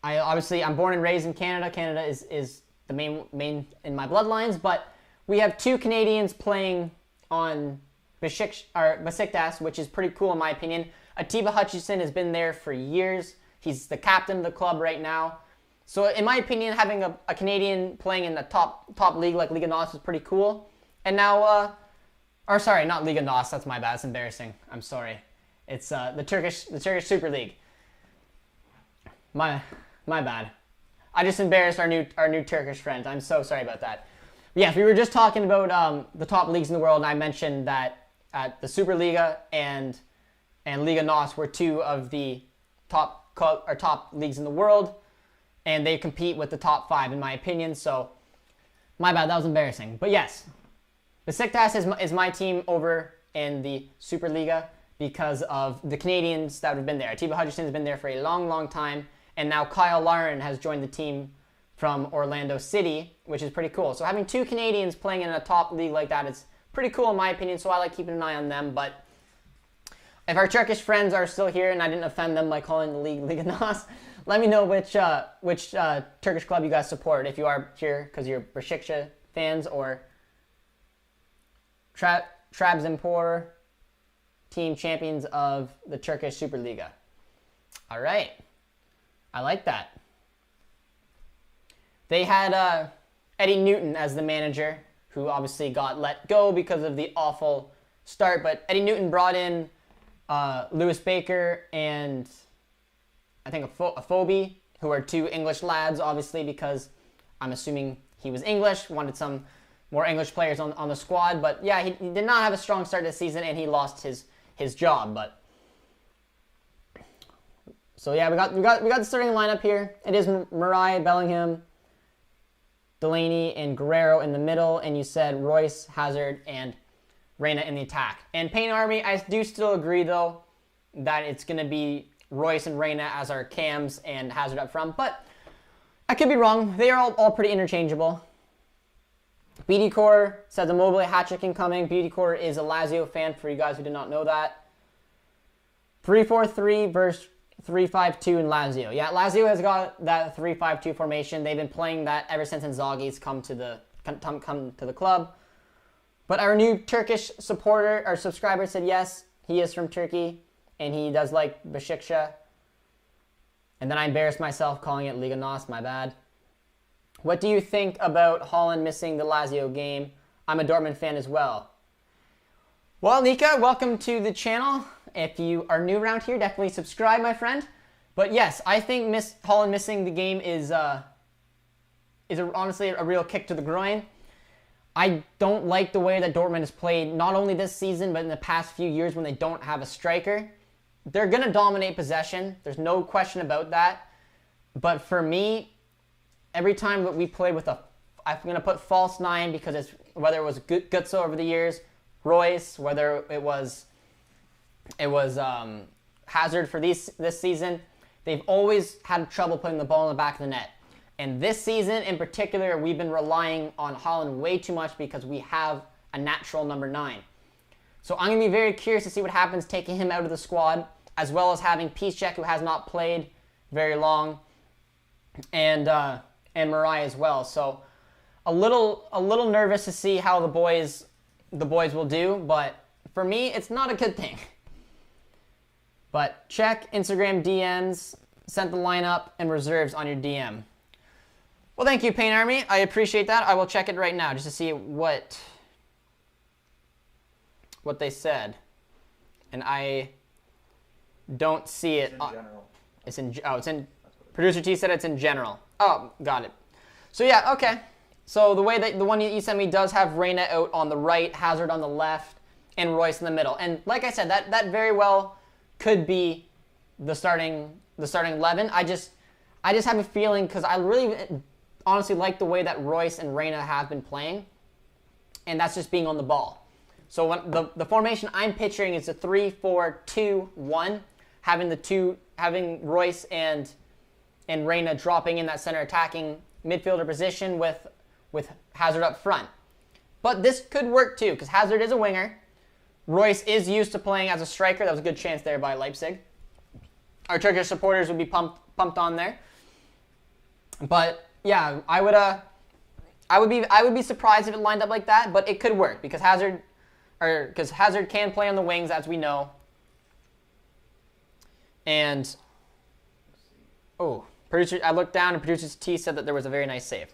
obviously I'm born and raised in Canada. Canada is the main in my bloodlines, but we have two Canadians playing on Besiktas, which is pretty cool in my opinion. Atiba Hutchinson has been there for years. He's the captain of the club right now. So in my opinion, having a Canadian playing in the top league like Liga NOS is pretty cool. And now, or sorry, not Liga NOS. That's my bad. It's embarrassing. I'm sorry. It's the Turkish Super League. My bad. I just embarrassed our new Turkish friends. I'm so sorry about that. Yes, we were just talking about the top leagues in the world, and I mentioned that the Superliga and Liga NOS were two of the top leagues in the world, and they compete with the top 5 in my opinion. So my bad, that was embarrassing. But yes, Besiktas is my team over in the Superliga because of the Canadians that have been there. Atiba Hutchinson has been there for a long time, and now Kyle Lauren has joined the team from Orlando City, which is pretty cool. So having two Canadians playing in a top league like that is pretty cool in my opinion, so I like keeping an eye on them. But If our Turkish friends are still here and I didn't offend them by calling the league Liga NOS, let me know which Turkish club you guys support. If you are here because you're Besiktas fans or Trabzonspor, team champions of the Turkish Superliga. All right. I like that. They had Eddie Newton as the manager, who obviously got let go because of the awful start. But Eddie Newton brought in Lewis Baker and I think a Phobie, who are two English lads, obviously, because I'm assuming he was English, wanted some more English players on the squad. But yeah, he did not have a strong start this season, and he lost his job. But so yeah, we got the starting lineup here. It is Mariah, Bellingham, Delaney, and Guerrero in the middle, and you said Royce, Hazard, and Reina in the attack. And Paint Army, I do still agree though that it's going to be Royce and Reina as our cams and Hazard up front, but I could be wrong. They are all pretty interchangeable. BD Core says Immobile hat-trick incoming. BD Core is a Lazio fan for you guys who did not know that. 3-4-3 versus 3-5-2 in Lazio. Yeah, Lazio has got that 3-5-2 formation. They've been playing that ever since Inzaghi's come to the club. But our new Turkish supporter or subscriber said yes, he is from Turkey and he does like Besiktas. And then I embarrassed myself calling it Liga NOS, my bad. What do you think about Haaland missing the Lazio game? I'm a Dortmund fan as well. Well, Nika, welcome to the channel. If you are new around here, definitely subscribe, my friend. But yes, I think Haaland missing the game is honestly a real kick to the groin. I don't like the way that Dortmund has played, not only this season, but in the past few years when they don't have a striker. They're going to dominate possession. There's no question about that. But for me, every time that we play with I'm going to put false nine because it's whether it was Gutso over the years, Royce, whether it was Hazard for this season, they've always had trouble putting the ball in the back of the net. And this season in particular, we've been relying on Haaland way too much because we have a natural number 9. So I'm going to be very curious to see what happens taking him out of the squad, as well as having Piszczek, who has not played very long, and Mariah as well. So a little nervous to see how the boys will do, but for me, it's not a good thing. But check Instagram DMs, sent the lineup and reserves on your DM. Well, thank you, Paint Army. I appreciate that. I will check it right now just to see what they said. And I don't see it. It's in general. It's in. Producer T said it's in general. Oh, got it. So yeah, okay. So the one you sent me does have Reina out on the right, Hazard on the left, and Royce in the middle. And like I said, that very well could be the starting 11. I just have a feeling because I really honestly like the way that Royce and Reina have been playing, and that's just being on the ball. So when the formation I'm picturing is a 3-4-2-1, having Royce and Reina dropping in that center attacking midfielder position with Hazard up front. But this could work too, because Hazard is a winger. Royce is used to playing as a striker. That was a good chance there by Leipzig. Our Turkish supporters would be pumped on there. But yeah, I would be surprised if it lined up like that, but it could work because Hazard can play on the wings, as we know. And I looked down and producer T said that there was a very nice save.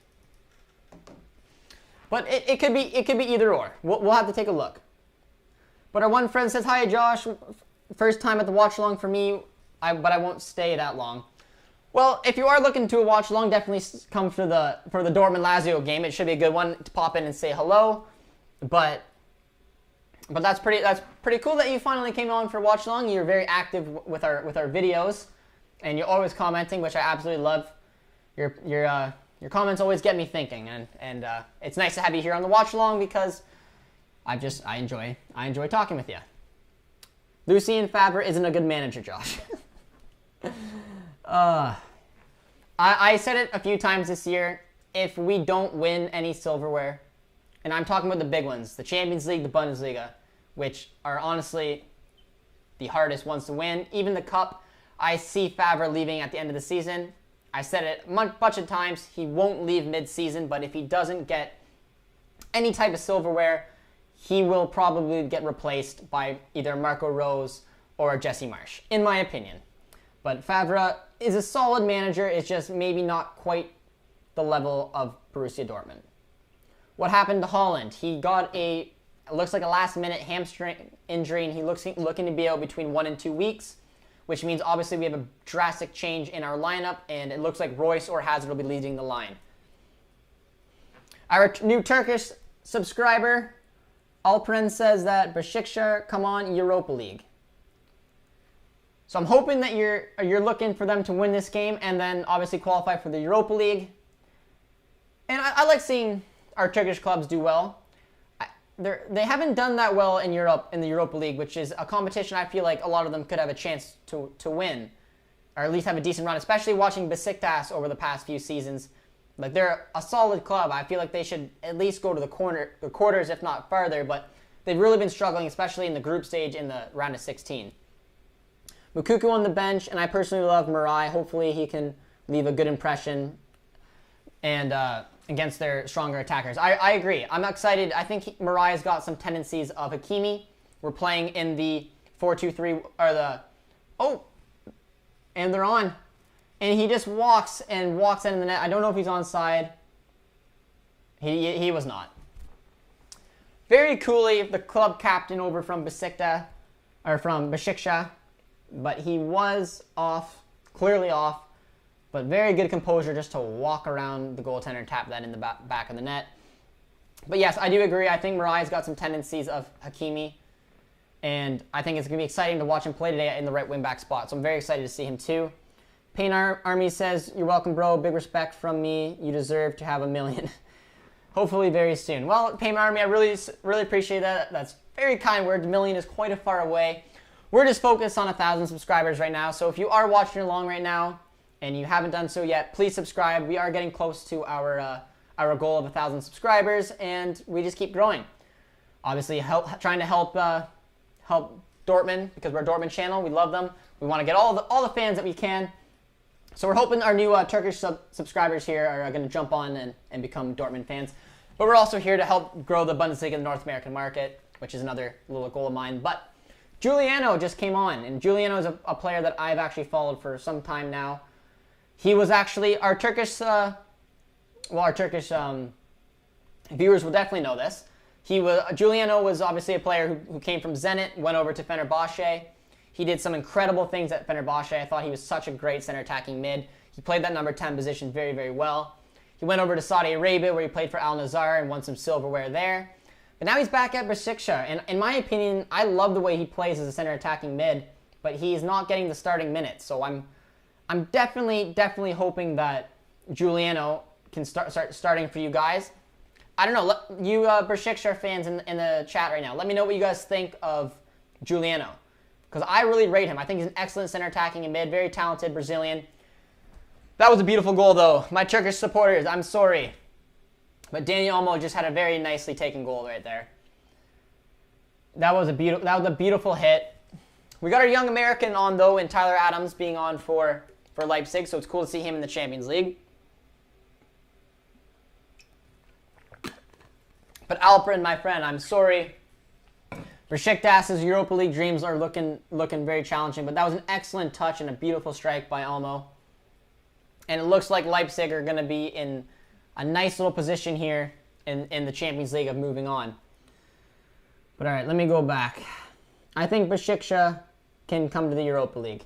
But it could be either or. We'll have to take a look. But our one friend says, "Hi Josh, first time at the watch along for me, but I won't stay that long." Well, if you are looking to a watch along, definitely come for the Dortmund Lazio game. It should be a good one to pop in and say hello. But that's pretty cool that you finally came on for watch along. You're very active with our videos, and you're always commenting, which I absolutely love. Your comments always get me thinking, and it's nice to have you here on the watch along because I enjoy talking with you. Lucien Favre isn't a good manager, Josh. I said it a few times this year. If we don't win any silverware, and I'm talking about the big ones, the Champions League, the Bundesliga, which are honestly the hardest ones to win. Even the cup, I see Favre leaving at the end of the season. I said it a bunch of times, he won't leave mid-season, but if he doesn't get any type of silverware, he will probably get replaced by either Marco Rose or Jesse Marsch, in my opinion. But Favre is a solid manager, it's just maybe not quite the level of Borussia Dortmund. What happened to Haaland? He got it looks like a last-minute hamstring injury, and he's looking to be out between 1 and 2 weeks, which means obviously we have a drastic change in our lineup, and it looks like Royce or Hazard will be leading the line. Our new Turkish subscriber, Alperen, says that Besiktas come on Europa League. So I'm hoping that you're looking for them to win this game and then obviously qualify for the Europa League. And I like seeing our Turkish clubs do well. They haven't done that well in Europe, in the Europa League, which is a competition I feel like a lot of them could have a chance to win, or at least have a decent run, especially watching Besiktas over the past few seasons. Like, they're a solid club. I feel like they should at least go to the quarters, if not farther, but they've really been struggling, especially in the group stage in the round of 16. Mukuku on the bench, and I personally love Mirai. Hopefully he can leave a good impression and against their stronger attackers. I agree. I'm excited. I think Mirai's got some tendencies of Hakimi. We're playing in the 4-2-3, or the... Oh! And they're on. And he just walks into the net. I don't know if he's onside. He was not. Very coolly, the club captain over from Besiktas, or from Besiktas, but he was off, clearly off, but very good composure just to walk around the goaltender and tap that in the back of the net. But yes, I do agree. I think Mirai's got some tendencies of Hakimi, and I think it's going to be exciting to watch him play today in the right wing-back spot, so I'm very excited to see him too. Pain Army says, "You're welcome, bro. Big respect from me. You deserve to have 1 million." Hopefully very soon. Well, Pain Army, I really appreciate that. That's very kind words. 1 million is quite a far away. We're just focused on 1,000 subscribers right now, so if you are watching along right now and you haven't done so yet, please subscribe. We are getting close to our goal of 1,000 subscribers, and we just keep growing. Obviously, trying to help Dortmund, because we're a Dortmund channel. We love them. We want to get all the fans that we can. So we're hoping our new Turkish subscribers here are going to jump on and become Dortmund fans. But we're also here to help grow the Bundesliga in the North American market, which is another little goal of mine. But Giuliano just came on, and Giuliano is a player that I've actually followed for some time now. He was actually our Turkish, viewers will definitely know this. Giuliano was obviously a player who came from Zenit, went over to Fenerbahce. He did some incredible things at Fenerbahce. I thought he was such a great center attacking mid. He played that number 10 position very, very well. He went over to Saudi Arabia, where he played for Al Nassr and won some silverware there. But now he's back at Besiktas, and in my opinion, I love the way he plays as a center attacking mid, but he's not getting the starting minutes. So I'm definitely hoping that Giuliano can start starting for you guys. I don't know, you Besiktas fans in the chat right now, let me know what you guys think of Giuliano, because I really rate him. I think he's an excellent center attacking and mid, very talented Brazilian. That was a beautiful goal, though. My Turkish supporters, I'm sorry. But Daniel Olmo just had a very nicely taken goal right there. That was a beautiful hit. We got our young American on, though, and Tyler Adams being on for Leipzig, so it's cool to see him in the Champions League. But Alperen, my friend, I'm sorry. Besiktas' Europa League dreams are looking very challenging, but that was an excellent touch and a beautiful strike by Olmo. And it looks like Leipzig are going to be in a nice little position here in the Champions League of moving on. But all right, let me go back. I think Besiktas can come to the Europa League.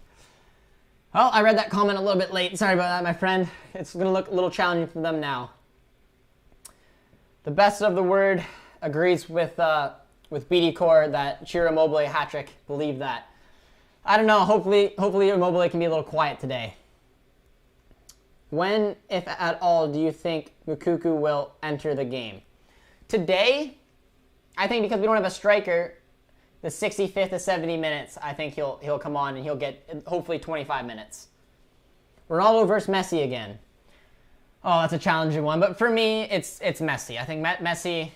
Well, I read that comment a little bit late. Sorry about that, my friend. It's going to look a little challenging for them now. The best of the word agrees with BD Core that Ciro Immobile hat-trick. Believe that. I don't know. Hopefully Immobile can be a little quiet today. When, if at all, do you think Mukuku will enter the game? Today, I think because we don't have a striker, the 65th to 70 minutes, I think he'll come on and he'll get hopefully 25 minutes. Ronaldo versus Messi again. Oh, that's a challenging one. But for me, it's Messi. I think Messi,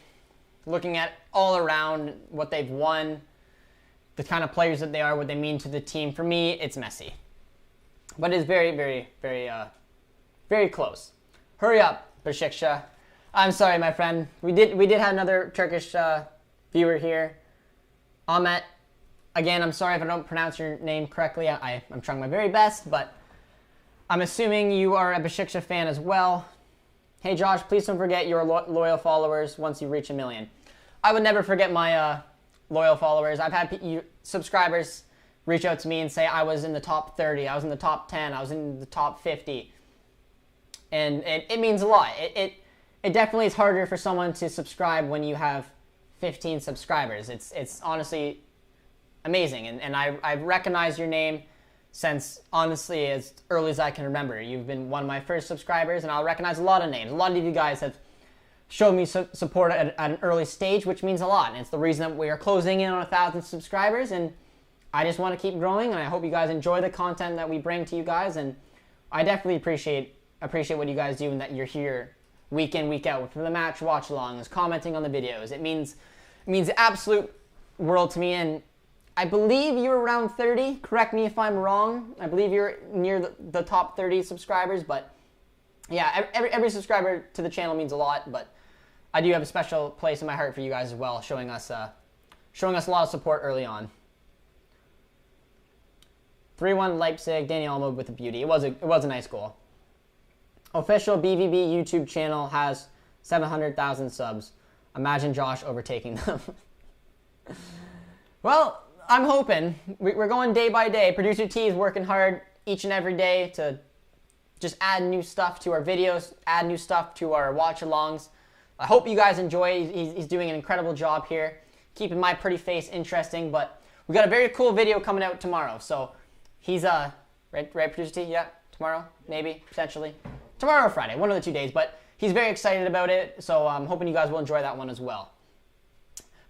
looking at all around what they've won, the kind of players that they are, what they mean to the team. For me, it's Messi. But it's very, very, very, very close. Hurry up, Besiktas. I'm sorry, my friend. We did have another Turkish viewer here. Ahmet. Again, I'm sorry if I don't pronounce your name correctly. I'm trying my very best, but I'm assuming you are a Besiktas fan as well. Hey, Josh, please don't forget your loyal followers once you reach 1 million. I would never forget my loyal followers. I've had subscribers reach out to me and say I was in the top 30, I was in the top 10, I was in the top 50. And it means a lot. It definitely is harder for someone to subscribe when you have 15 subscribers. It's honestly amazing. And I've recognized your name since, honestly, as early as I can remember. You've been one of my first subscribers, and I'll recognize a lot of names. A lot of you guys have showed me support at an early stage, which means a lot. And it's the reason that we are closing in on 1,000 subscribers, and I just want to keep growing, and I hope you guys enjoy the content that we bring to you guys, and I definitely appreciate what you guys do and that you're here week in, week out for the match watch-alongs, commenting on the videos. It means the absolute world to me, and I believe you're around 30. Correct me if I'm wrong. I believe you're near the top 30 subscribers, but yeah, every subscriber to the channel means a lot, but I do have a special place in my heart for you guys as well, showing us a lot of support early on. 3-1 Leipzig, Dani Olmo with the beauty. It was a nice goal. Official BVB YouTube channel has 700,000 subs. Imagine Josh overtaking them. Well, I'm hoping. We're going day by day. Producer T is working hard each and every day to just add new stuff to our videos, add new stuff to our watch-alongs. I hope you guys enjoy. He's doing an incredible job here, keeping my pretty face interesting, but we got a very cool video coming out tomorrow, so he's, right, Producer T? Yeah, tomorrow, maybe, potentially. Tomorrow or Friday, one of the 2 days, but he's very excited about it, so I'm hoping you guys will enjoy that one as well.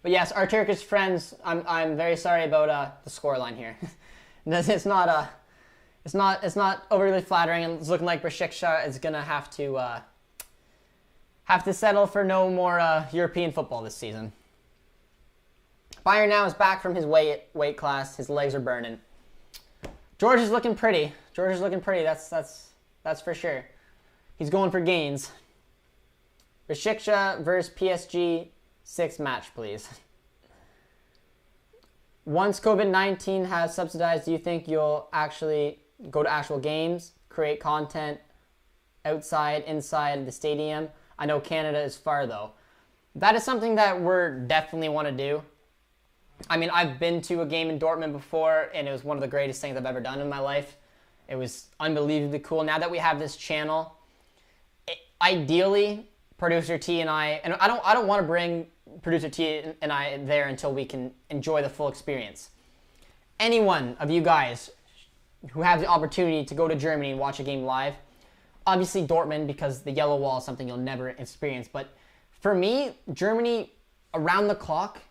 But yes, our Turkish friends, I'm very sorry about the scoreline here. It's not overly flattering, and it's looking like Besiktas is gonna have to settle for no more European football this season. Bayern now is back from his weight class. His legs are burning. George is looking pretty. That's for sure. He's going for gains. Besiktas versus PSG, 6th match, please. Once COVID-19 has subsidized, do you think you'll actually go to actual games, create content outside, inside the stadium? I know Canada is far, though. That is something that we're definitely want to do. I mean, I've been to a game in Dortmund before, and it was one of the greatest things I've ever done in my life. It was unbelievably cool. Now that we have this channel, ideally, Producer T and I don't want to bring Producer T and I there until we can enjoy the full experience. Any one of you guys who have the opportunity to go to Germany and watch a game live, obviously Dortmund, because the yellow wall is something you'll never experience, but for me, Germany around the clock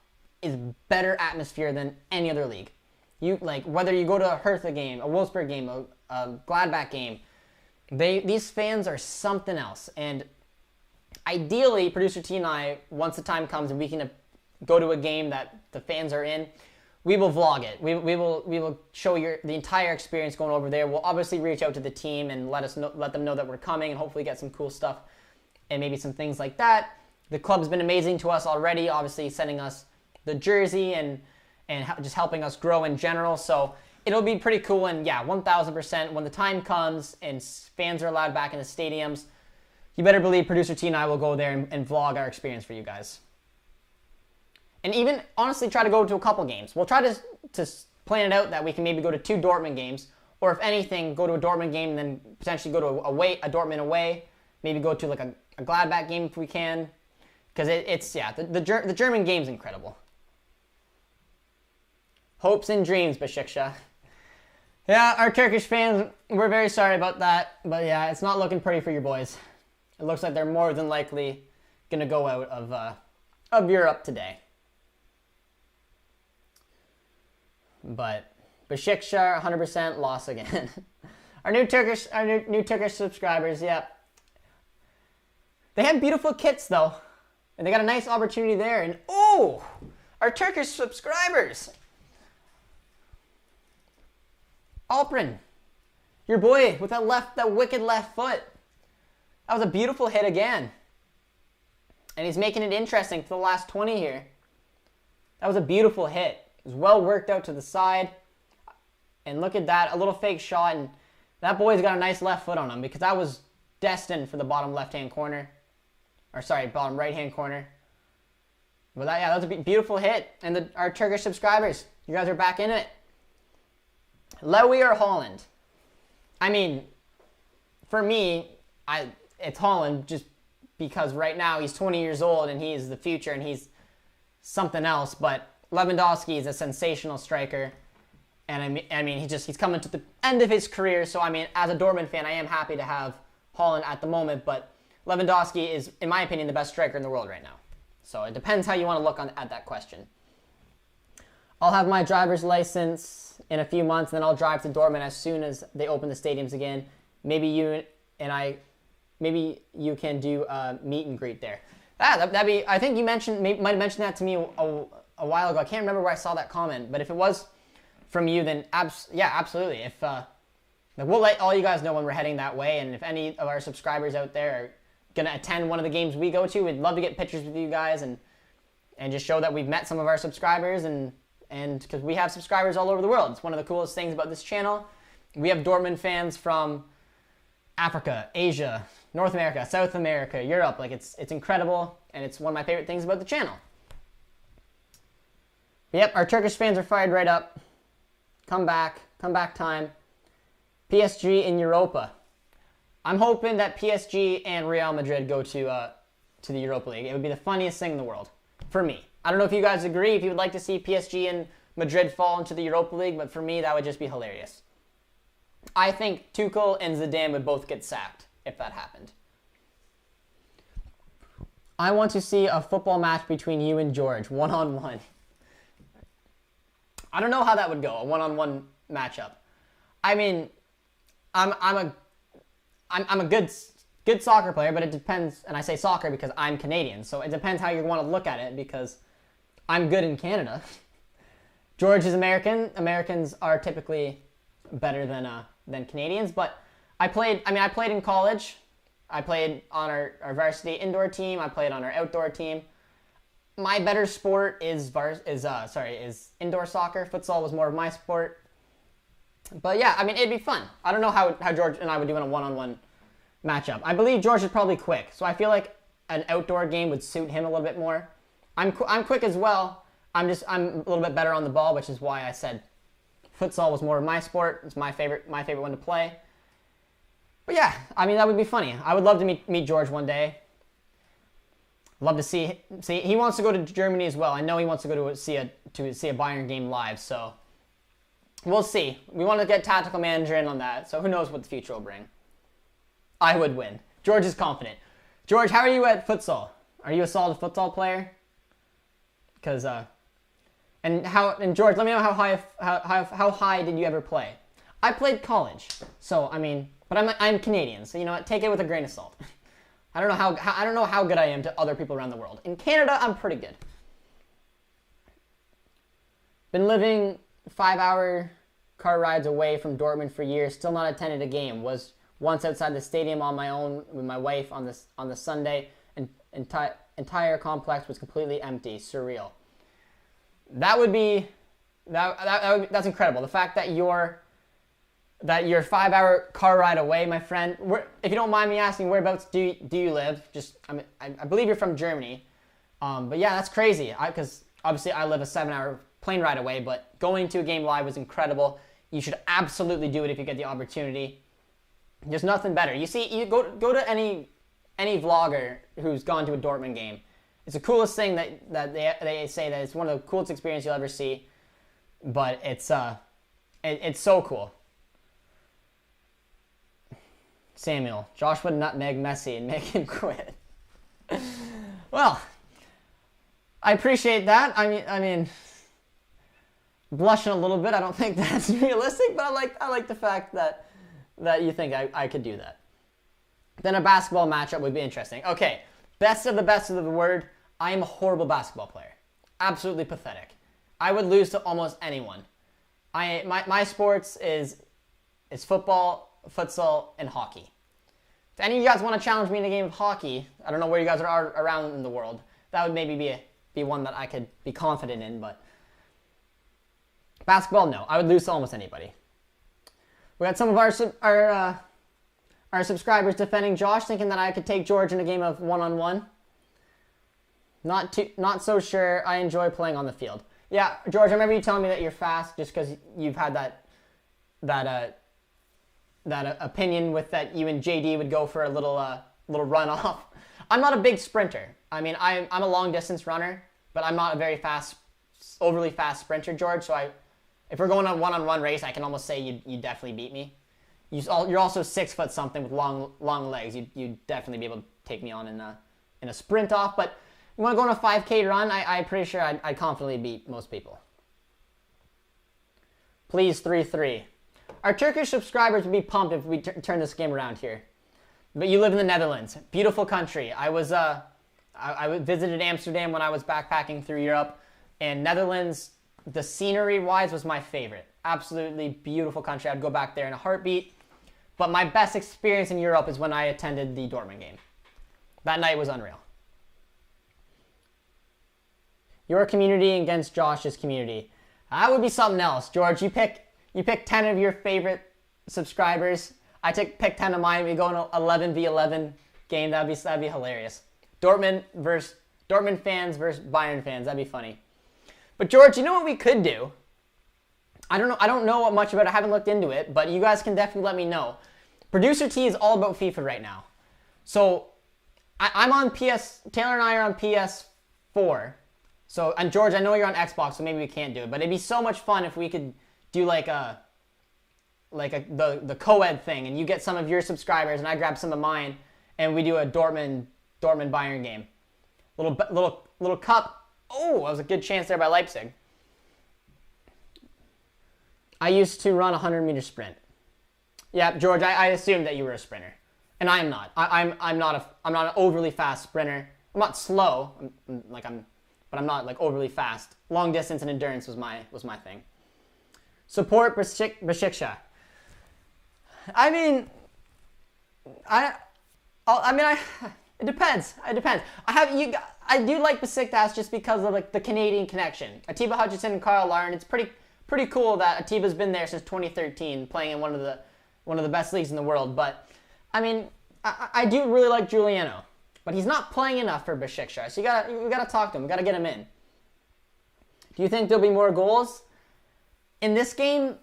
is better atmosphere than any other league. Whether you go to a Hertha game, a Wolfsburg game, a Gladbach game, these fans are something else. And ideally, Producer T and I, once the time comes and we can go to a game that the fans are in, we will vlog it. We will show the entire experience going over there. We'll obviously reach out to the team and let them know that we're coming, and hopefully get some cool stuff and maybe some things like that. The club's been amazing to us already, obviously sending us the jersey and just helping us grow in general. So it'll be pretty cool. And yeah, 1000%, when the time comes and fans are allowed back in the stadiums, you better believe Producer T and I will go there and vlog our experience for you guys. And even, honestly, try to go to a couple games. We'll try to plan it out that we can maybe go to 2 Dortmund games, or if anything, go to a Dortmund game and then potentially go to a Dortmund away, maybe go to like a Gladbach game if we can, because the German game's incredible. Hopes and dreams, Besiktas. Yeah, our Turkish fans, we're very sorry about that, but yeah, it's not looking pretty for your boys. It looks like they're more than likely going to go out of Europe today. But Besiktas 100% loss again. Our new Turkish subscribers, yeah. They have beautiful kits though, and they got a nice opportunity there. And oh, our Turkish subscribers. Alprin, your boy with that wicked left foot. That was a beautiful hit again. And he's making it interesting for the last 20 here. That was a beautiful hit. It was well worked out to the side. And look at that, a little fake shot. And that boy's got a nice left foot on him because that was destined for the bottom left-hand corner. Or sorry, bottom right-hand corner. But that was a beautiful hit. And our Turkish subscribers, you guys are back in it. Lewy or Holland? I mean, for me, it's Holland just because right now he's 20 years old and he's the future and he's something else. But Lewandowski is a sensational striker. And I mean, he's coming to the end of his career. So, I mean, as a Dortmund fan, I am happy to have Holland at the moment. But Lewandowski is, in my opinion, the best striker in the world right now. So it depends how you want to look at that question. I'll have my driver's license in a few months, and then I'll drive to Dortmund as soon as they open the stadiums again. Maybe you can do a meet and greet there. That'd be. I think you might have mentioned that to me a while ago. I can't remember where I saw that comment, but if it was from you, then yeah, absolutely. If we'll let all you guys know when we're heading that way, and if any of our subscribers out there are gonna attend one of the games we go to, we'd love to get pictures with you guys and just show that we've met some of our subscribers and because we have subscribers all over the world. It's one of the coolest things about this channel. We have Dortmund fans from Africa, Asia, North America, South America, Europe. Like it's incredible, and it's one of my favorite things about the channel. But yep, our Turkish fans are fired right up. Come back time. PSG in Europa. I'm hoping that PSG and Real Madrid go to the Europa League. It would be the funniest thing in the world for me. I don't know if you guys agree, if you would like to see PSG and Madrid fall into the Europa League, but for me, that would just be hilarious. I think Tuchel and Zidane would both get sacked if that happened. I want to see a football match between you and George, one-on-one. I don't know how that would go, a one-on-one matchup. I mean, I'm a good soccer player, but it depends, and I say soccer because I'm Canadian, so it depends how you want to look at it because I'm good in Canada. George is American. Americans are typically better than Canadians, but I played in college. I played on our varsity indoor team. I played on our outdoor team. My better sport is indoor soccer. Futsal was more of my sport. But yeah, I mean, it'd be fun. I don't know how George and I would do in a one-on-one matchup. I believe George is probably quick, so I feel like an outdoor game would suit him a little bit more. I'm quick as well. I'm a little bit better on the ball, which is why I said futsal was more of my sport. It's my favorite one to play. But yeah, I mean, that would be funny. I would love to meet George one day. Love to see. He wants to go to Germany as well. I know he wants to go to see a Bayern game live. So we'll see. We want to get tactical manager in on that. So who knows what the future will bring. I would win. George is confident. George, how are you at futsal? Are you a solid futsal player? Because and George, let me know how high did you ever play? I played college, so I mean, but I'm Canadian, so you know what? Take it with a grain of salt. I don't know how good I am to other people around the world. In Canada, I'm pretty good. Been living 5-hour car rides away from Dortmund for years. Still not attended a game. Was once outside the stadium on my own with my wife on the Sunday, and entire complex was completely empty. Surreal. That would be that's incredible. The fact that you're 5-hour car ride away, my friend. If you don't mind me asking, whereabouts do you live? I believe you're from Germany. But yeah, that's crazy. Because obviously I live a 7-hour plane ride away. But going to a game live was incredible. You should absolutely do it if you get the opportunity. There's nothing better. You see, you go to any vlogger who's gone to a Dortmund game. It's the coolest thing that they say that it's one of the coolest experiences you'll ever see. But it's so cool. Samuel, Josh would nutmeg Messi and make him quit. Well, I appreciate that. I mean, blushing a little bit. I don't think that's realistic, but I like the fact that you think I could do that. Then a basketball matchup would be interesting. Okay, best of the word. I am a horrible basketball player. Absolutely pathetic. I would lose to almost anyone. My sports is is football, futsal, and hockey. If any of you guys want to challenge me in a game of hockey, I don't know where you guys are around in the world. That would maybe be one that I could be confident in, but basketball, no. I would lose to almost anybody. We had some of our subscribers defending Josh, thinking that I could take George in a game of one-on-one. Not so sure. I enjoy playing on the field. Yeah, George, I remember you telling me that you're fast just because you've had that opinion with that you and JD would go for a little run off. I'm not a big sprinter. I mean, I'm a long distance runner, but I'm not a very overly fast sprinter, George. So if we're going on a one-on-one race, I can almost say you definitely beat me. You're also 6 foot something with long legs. You'd definitely be able to take me on in a sprint off. But you want to go on a 5K run? I'm pretty sure I'd confidently beat most people. Please 3-3. Our Turkish subscribers would be pumped if we turn this game around here. But you live in the Netherlands, beautiful country. I visited Amsterdam when I was backpacking through Europe, and Netherlands, the scenery-wise, was my favorite. Absolutely beautiful country. I'd go back there in a heartbeat. But my best experience in Europe is when I attended the Dortmund game. That night was unreal. Your community against Josh's community. That would be something else. George, you pick 10 of your favorite subscribers. I pick 10 of mine. We go in an 11v11 game. That'd be hilarious. Dortmund fans versus Bayern fans. That'd be funny. But George, you know what we could do? I don't know much about it. I haven't looked into it, but you guys can definitely let me know. Producer T is all about FIFA right now. So I'm on PS. Taylor and I are on PS4. So, and George, I know you're on Xbox, so maybe we can't do it. But it'd be so much fun if we could do the co-ed thing, and you get some of your subscribers, and I grab some of mine, and we do a Dortmund Bayern game. Little cup. Oh, that was a good chance there by Leipzig. I used to run a 100-meter sprint. Yeah, George, I assumed that you were a sprinter, and I am not. I'm not an overly fast sprinter. I'm not slow. But I'm not like overly fast. Long distance and endurance was my thing. Support Besiktas. I mean, it depends. It depends. I do like Besiktas just because of like the Canadian connection. Atiba Hutchinson and Carl Larn. It's pretty cool that Atiba's been there since 2013, playing in one of the best leagues in the world. But I mean, I do really like Giuliano, but he's not playing enough for Besiktas. So we gotta talk to him. We gotta get him in. Do you think there'll be more goals in this game?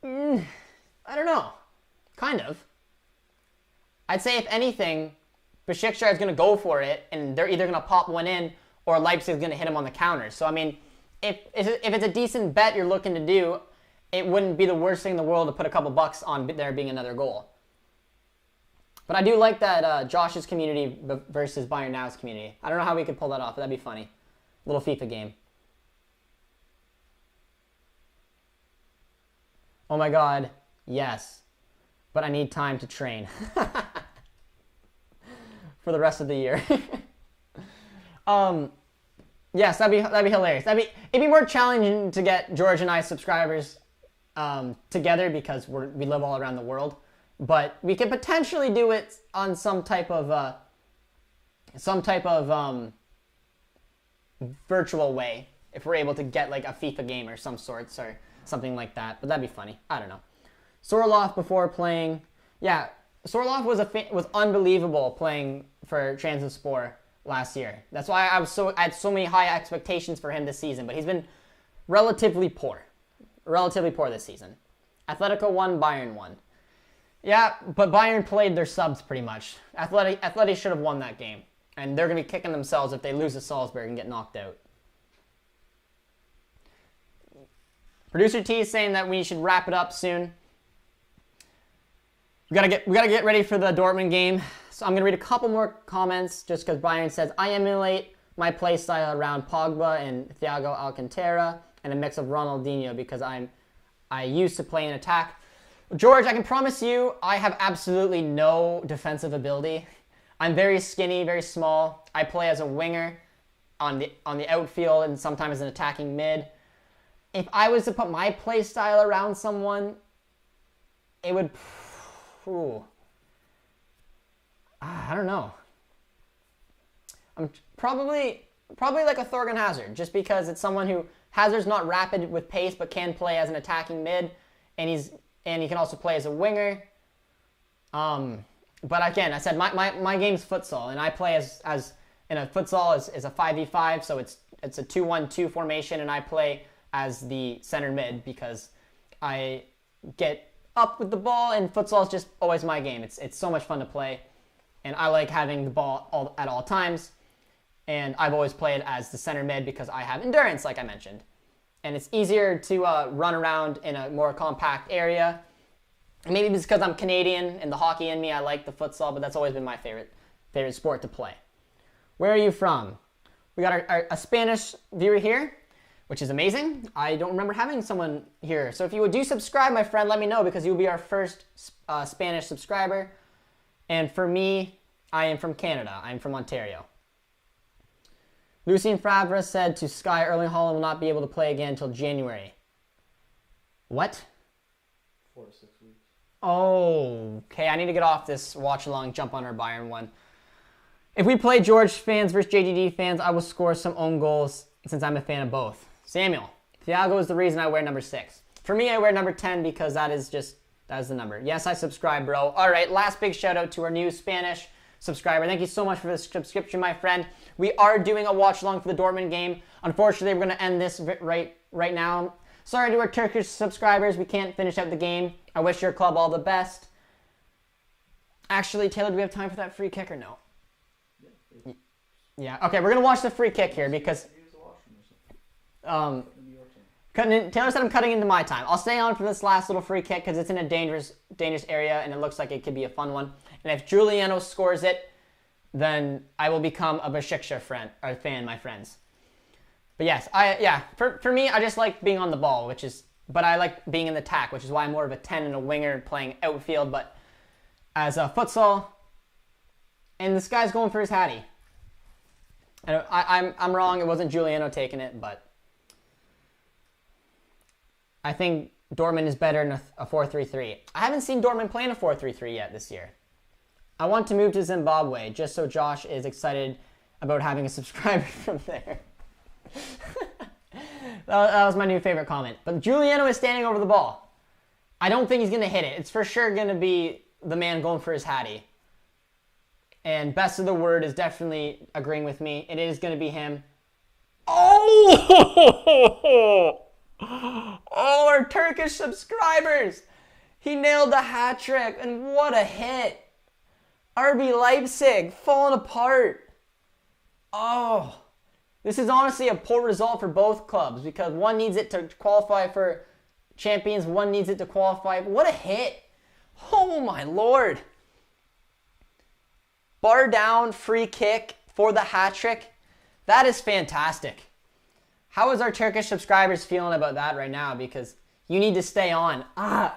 I don't know. Kind of. I'd say if anything, Besiktas is going to go for it, and they're either going to pop one in, or Leipzig is going to hit them on the counters. So, I mean, if it's a decent bet you're looking to do, it wouldn't be the worst thing in the world to put a couple bucks on there being another goal. But I do like that Josh's community versus Bayern Now's community. I don't know how we could pull that off, but that'd be funny. Little FIFA game. Oh my god, yes. But I need time to train. For the rest of the year. Yes, that'd be hilarious. It'd be more challenging to get George and I subscribers together because we live all around the world. But we could potentially do it on some type of virtual way if we're able to get like a FIFA game or some sorts or something like that. But that'd be funny. I don't know. Sorloth before playing, yeah, Sorloth was unbelievable playing for Trabzonspor last year. That's why I had so many high expectations for him this season. But he's been relatively poor this season. Atletico won, Bayern won. Yeah, but Bayern played their subs pretty much. Atleti should have won that game. And they're going to be kicking themselves if they lose to Salzburg and get knocked out. Producer T is saying that we should wrap it up soon. We gotta get ready for the Dortmund game. So I'm going to read a couple more comments just because Brian says, I emulate my play style around Pogba and Thiago Alcantara and a mix of Ronaldinho because I used to play in attack. George, I can promise you I have absolutely no defensive ability. I'm very skinny, very small. I play as a winger on the outfield and sometimes an attacking mid. If I was to put my play style around someone, it would... Ooh. I don't know. I'm probably like a Thorgan Hazard, just because it's someone who... Hazard's not rapid with pace, but can play as an attacking mid, and he can also play as a winger. But again, I said my game's futsal, and I play as in a futsal is a 5v5, so it's a 2-1-2 formation, and I play as the center mid because I get up with the ball, and futsal is just always my game. It's so much fun to play, and I like having the ball at all times. And I've always played as the center mid because I have endurance, like I mentioned. And it's easier to run around in a more compact area. Maybe it's because I'm Canadian and the hockey in me, I like the futsal, but that's always been my favorite sport to play. Where are you from? We got a Spanish viewer here, which is amazing. I don't remember having someone here. So if you do subscribe, my friend, let me know because you'll be our first Spanish subscriber. And for me, I am from Canada. I'm from Ontario. Lucien Favre said to Sky, Erling Haaland will not be able to play again until January. What? 4 to 6 weeks. Oh, okay. I need to get off this watch along, jump on our Bayern one. If we play George fans versus JJD fans, I will score some own goals since I'm a fan of both. Samuel, Thiago is the reason I wear number 6. For me, I wear number 10 because that is the number. Yes, I subscribe, bro. All right, last big shout out to our new Spanish subscriber. Thank you so much for the subscription, my friend. We are doing a watch along for the Dortmund game. Unfortunately, we're going to end this right now. Sorry to our Turkish subscribers. We can't finish out the game. I wish your club all the best. Actually, Taylor, do we have time for that free kick or no? Yeah. Okay, we're going to watch the free kick here because Taylor said I'm cutting into my time. I'll stay on for this last little free kick because it's in a dangerous area and it looks like it could be a fun one. And if Giuliano scores it, then I will become a Besiktas fan, my friends. But yes, for me, I just like being on the ball, but I like being in the attack, which is why I'm more of a 10 and a winger playing outfield. But as a futsal, and this guy's going for his hattie. And I'm wrong. It wasn't Giuliano taking it, but I think Dortmund is better in a 4-3-3. I haven't seen Dortmund play in a 4-3-3 yet this year. I want to move to Zimbabwe just so Josh is excited about having a subscriber from there. That was my new favorite comment. But Giuliano is standing over the ball. I don't think he's going to hit it. It's for sure going to be the man going for his hattie. And Best of the Word is definitely agreeing with me. It is going to be him. Oh! Oh, our Turkish subscribers! He nailed the hat trick, and what a hit! RB Leipzig, falling apart. Oh, this is honestly a poor result for both clubs because one needs it to qualify for champions, one needs it to qualify. What a hit. Oh my Lord. Bar down, free kick for the hat trick. That is fantastic. How is our Turkish subscribers feeling about that right now? Because you need to stay on. I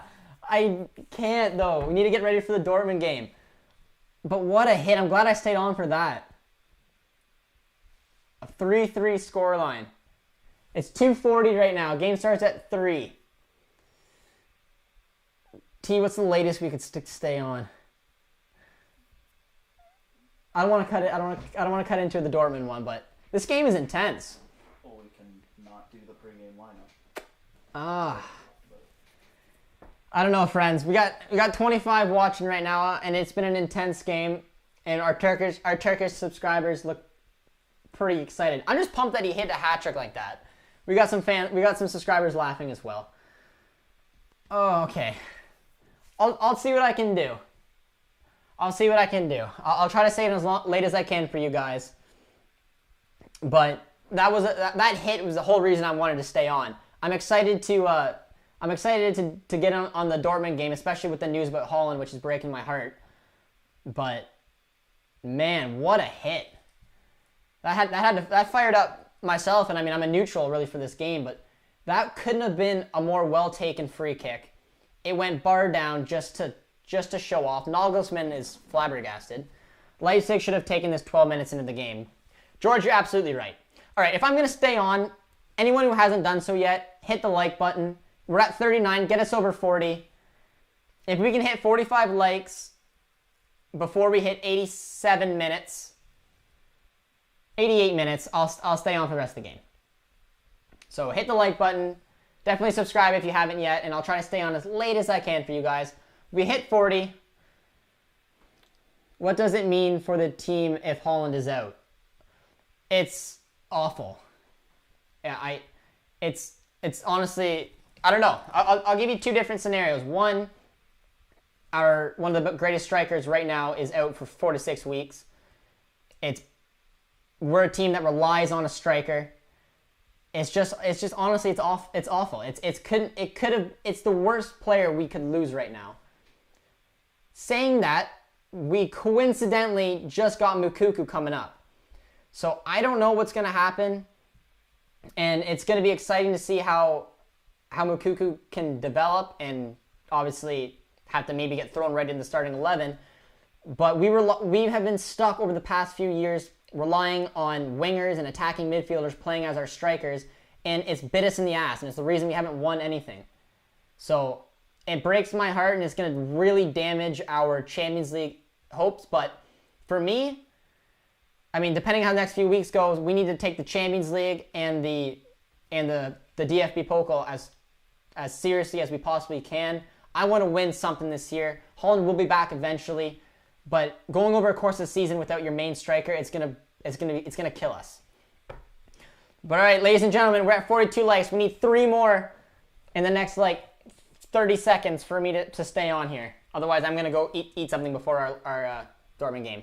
can't though. We need to get ready for the Dortmund game. But what a hit. I'm glad I stayed on for that. A 3-3 scoreline. It's 2:40 right now. Game starts at 3. T, what's the latest we could stay on? I don't want to cut it. I don't want to cut into the Dortmund one, but this game is intense. Well, we can not do the pregame lineup. I don't know, friends. We got 25 watching right now, and it's been an intense game. And our Turkish subscribers look pretty excited. I'm just pumped that he hit a hat trick like that. We got some subscribers laughing as well. Oh, okay. I'll see what I can do. I'll see what I can do. I'll try to stay in as late as I can for you guys. But that hit was the whole reason I wanted to stay on. I'm excited to get on the Dortmund game, especially with the news about Haaland, which is breaking my heart. But man, what a hit! That fired up myself, and I mean I'm a neutral really for this game, but that couldn't have been a more well taken free kick. It went bar down just to show off. Nagelsmann is flabbergasted. Leipzig should have taken this 12 minutes into the game. George, you're absolutely right. All right, if I'm gonna stay on, anyone who hasn't done so yet, hit the like button. We're at 39. Get us over 40. if we can hit 45 likes before we hit 87 minutes, 88 minutes, I'll stay on for the rest of the game. So hit the like button. Definitely subscribe if you haven't yet, and I'll try to stay on as late as I can for you guys. We hit 40. What does it mean for the team if Holland is out? It's awful. Yeah, it's honestly, I don't know. I'll give you two different scenarios. One of the greatest strikers right now is out for 4 to 6 weeks. We're a team that relies on a striker. It's just honestly, it's awful. It's the worst player we could lose right now. Saying that, we coincidentally just got Mukuku coming up. So I don't know what's going to happen. And it's going to be exciting to see how Mukuku can develop and obviously have to maybe get thrown right in the starting 11. But we have been stuck over the past few years relying on wingers and attacking midfielders playing as our strikers, and it's bit us in the ass, and it's the reason we haven't won anything. So it breaks my heart, and it's going to really damage our Champions League hopes. But for me, I mean, depending how the next few weeks goes, we need to take the Champions League and the DFB Pokal as seriously as we possibly can. I want to win something this year. Holland will be back eventually, but going over a course of the season without your main striker, it's gonna kill us. But all right, ladies and gentlemen, we're at 42 likes. We need 3 more in the next 30 seconds for me to stay on here. Otherwise, I'm gonna go eat something before our Dortmund game.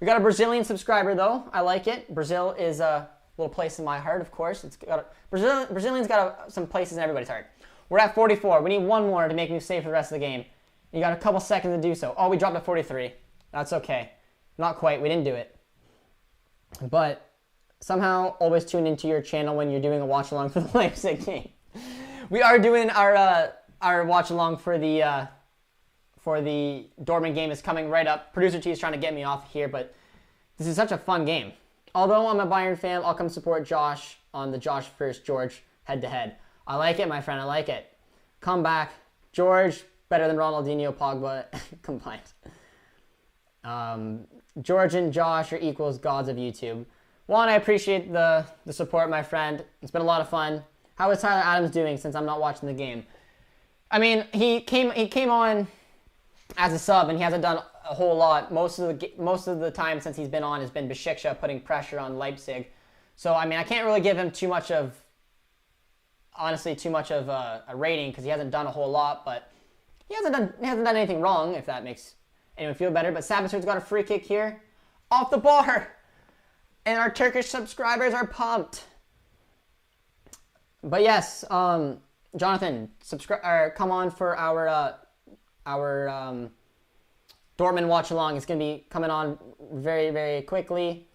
We got a Brazilian subscriber though. I like it. Brazil is a little place in my heart, of course. Brazilians got some places in everybody's heart. We're at 44. We need 1 more to make me save for the rest of the game. You got a couple seconds to do so. Oh, we dropped to 43. That's okay. Not quite. We didn't do it. But somehow always tune into your channel when you're doing a watch along for the Leipzig game. We are doing our watch along for the Dortmund game is coming right up. Producer T is trying to get me off here, but this is such a fun game. Although I'm a Bayern fan, I'll come support Josh on the Josh versus George head-to-head. I like it, my friend. I like it. Come back. George, better than Ronaldinho, Pogba, combined. George and Josh are equals gods of YouTube. One, I appreciate the support, my friend. It's been a lot of fun. How is Tyler Adams doing since I'm not watching the game? I mean, he came on as a sub, and he hasn't done a whole lot. Most of the time since he's been on has been Besiktas putting pressure on Leipzig. So, I mean, I can't really give him too much of a rating because he hasn't done a whole lot, but he hasn't done anything wrong, if that makes anyone feel better. But Sabitzer's got a free kick here off the bar, and our Turkish subscribers are pumped. But yes, Jonathan, come on for our Dortmund watch along. It's gonna be coming on very, very quickly.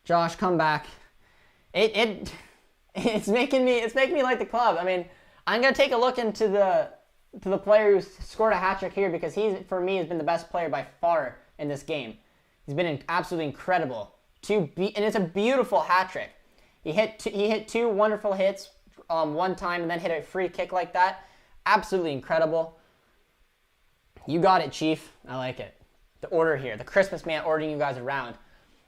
Josh, come back. It's making me like the club. I mean, I'm gonna take a look into the player who scored a hat trick here because for me has been the best player by far in this game. He's been absolutely incredible. And it's a beautiful hat trick. He hit 2 wonderful hits one time and then hit a free kick like that. Absolutely incredible. You got it, Chief. I like it. The order here, the Christmas man ordering you guys around.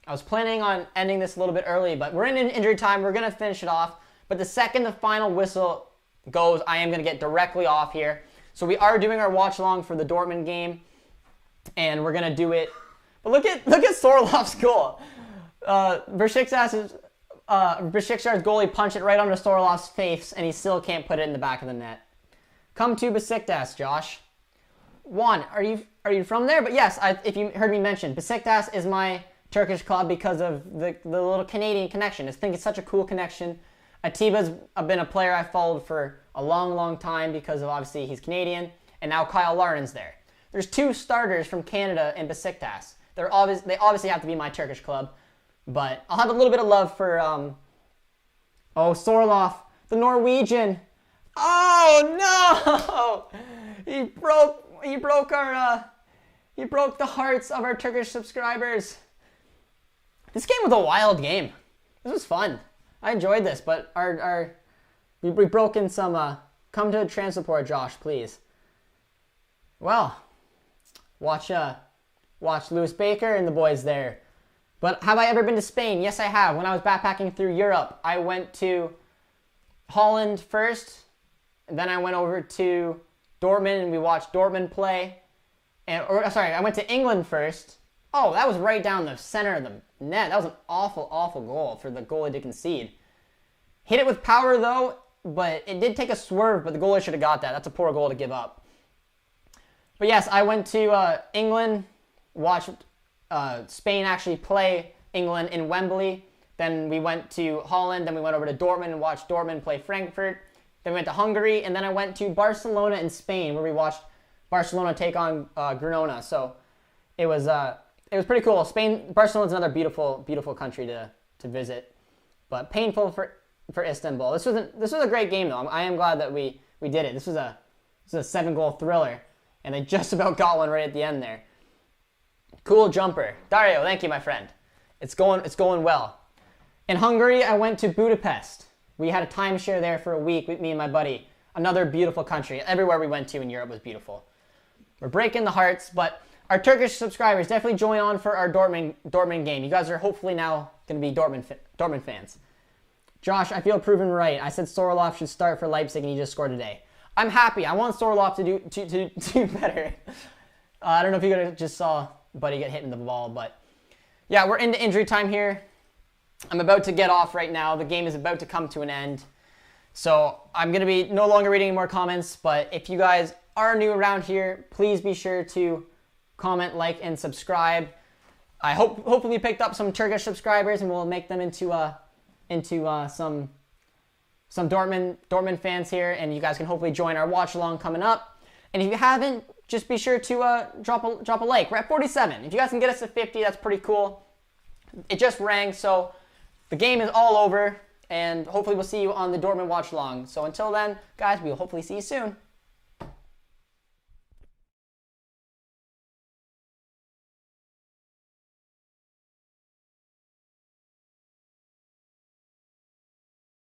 I was planning on ending this a little bit early, but we're in injury time. We're going to finish it off. But the second the final whistle goes, I am going to get directly off here. So we are doing our watch along for the Dortmund game, and we're going to do it. But look at Sorlov's goal. Besiktas's goalie punched it right onto Sorlov's face, and he still can't put it in the back of the net. Come to Besiktas, Josh. Juan, are you from there? But yes, if you heard me mention, Besiktas is my Turkish club because of the little Canadian connection. I think it's such a cool connection. Atiba's been a player I followed for a long, long time because of obviously he's Canadian, and now Kyle Larin's there. There's 2 starters from Canada in Besiktas. They obviously have to be my Turkish club, but I'll have a little bit of love for Sorloth, the Norwegian. Oh no! He broke the hearts of our Turkish subscribers. This game was a wild game. This was fun. I enjoyed this, but we've broken some. Come to transport, Josh, please. Well, watch Lewis Baker and the boys there. But have I ever been to Spain? Yes, I have. When I was backpacking through Europe, I went to Holland first, and then I went over to Dortmund and we watched Dortmund play. I went to England first. Oh, that was right down the center of the net. That was an awful, awful goal for the goalie to concede. Hit it with power though, but it did take a swerve, but the goalie should have got that. That's a poor goal to give up. But yes, I went to England, watched Spain actually play England in Wembley. Then we went to Holland, then we went over to Dortmund and watched Dortmund play Frankfurt. Then we went to Hungary, and then I went to Barcelona in Spain, where we watched Barcelona take on Girona. So it was pretty cool. Barcelona's another beautiful, beautiful country to visit, but painful for Istanbul. This was a great game though. I am glad that we did it. This was a 7-goal thriller, and they just about got one right at the end there. Cool jumper, Dario. Thank you, my friend. It's going well. In Hungary, I went to Budapest. We had a timeshare there for a week with me and my buddy. Another beautiful country. Everywhere we went to in Europe was beautiful. We're breaking the hearts, but our Turkish subscribers definitely join on for our Dortmund game. You guys are hopefully now going to be Dortmund fans. Josh, I feel proven right. I said Sorloth should start for Leipzig, and he just scored today. I'm happy. I want Sorloth to do better. I don't know if you guys just saw Buddy get hit in the ball, but yeah, we're into injury time here. I'm about to get off right now. The game is about to come to an end. So I'm going to be no longer reading any more comments, but if you guys are new around here, please be sure to comment, like, and subscribe. I hopefully picked up some Turkish subscribers, and we'll make them into some Dortmund fans here, and you guys can hopefully join our watch along coming up. And if you haven't, just be sure to drop a like. We're at 47. If you guys can get us to 50, that's pretty cool. It just rang, so the game is all over, and hopefully we'll see you on the Dortmund watch along. So until then, guys, we'll hopefully see you soon.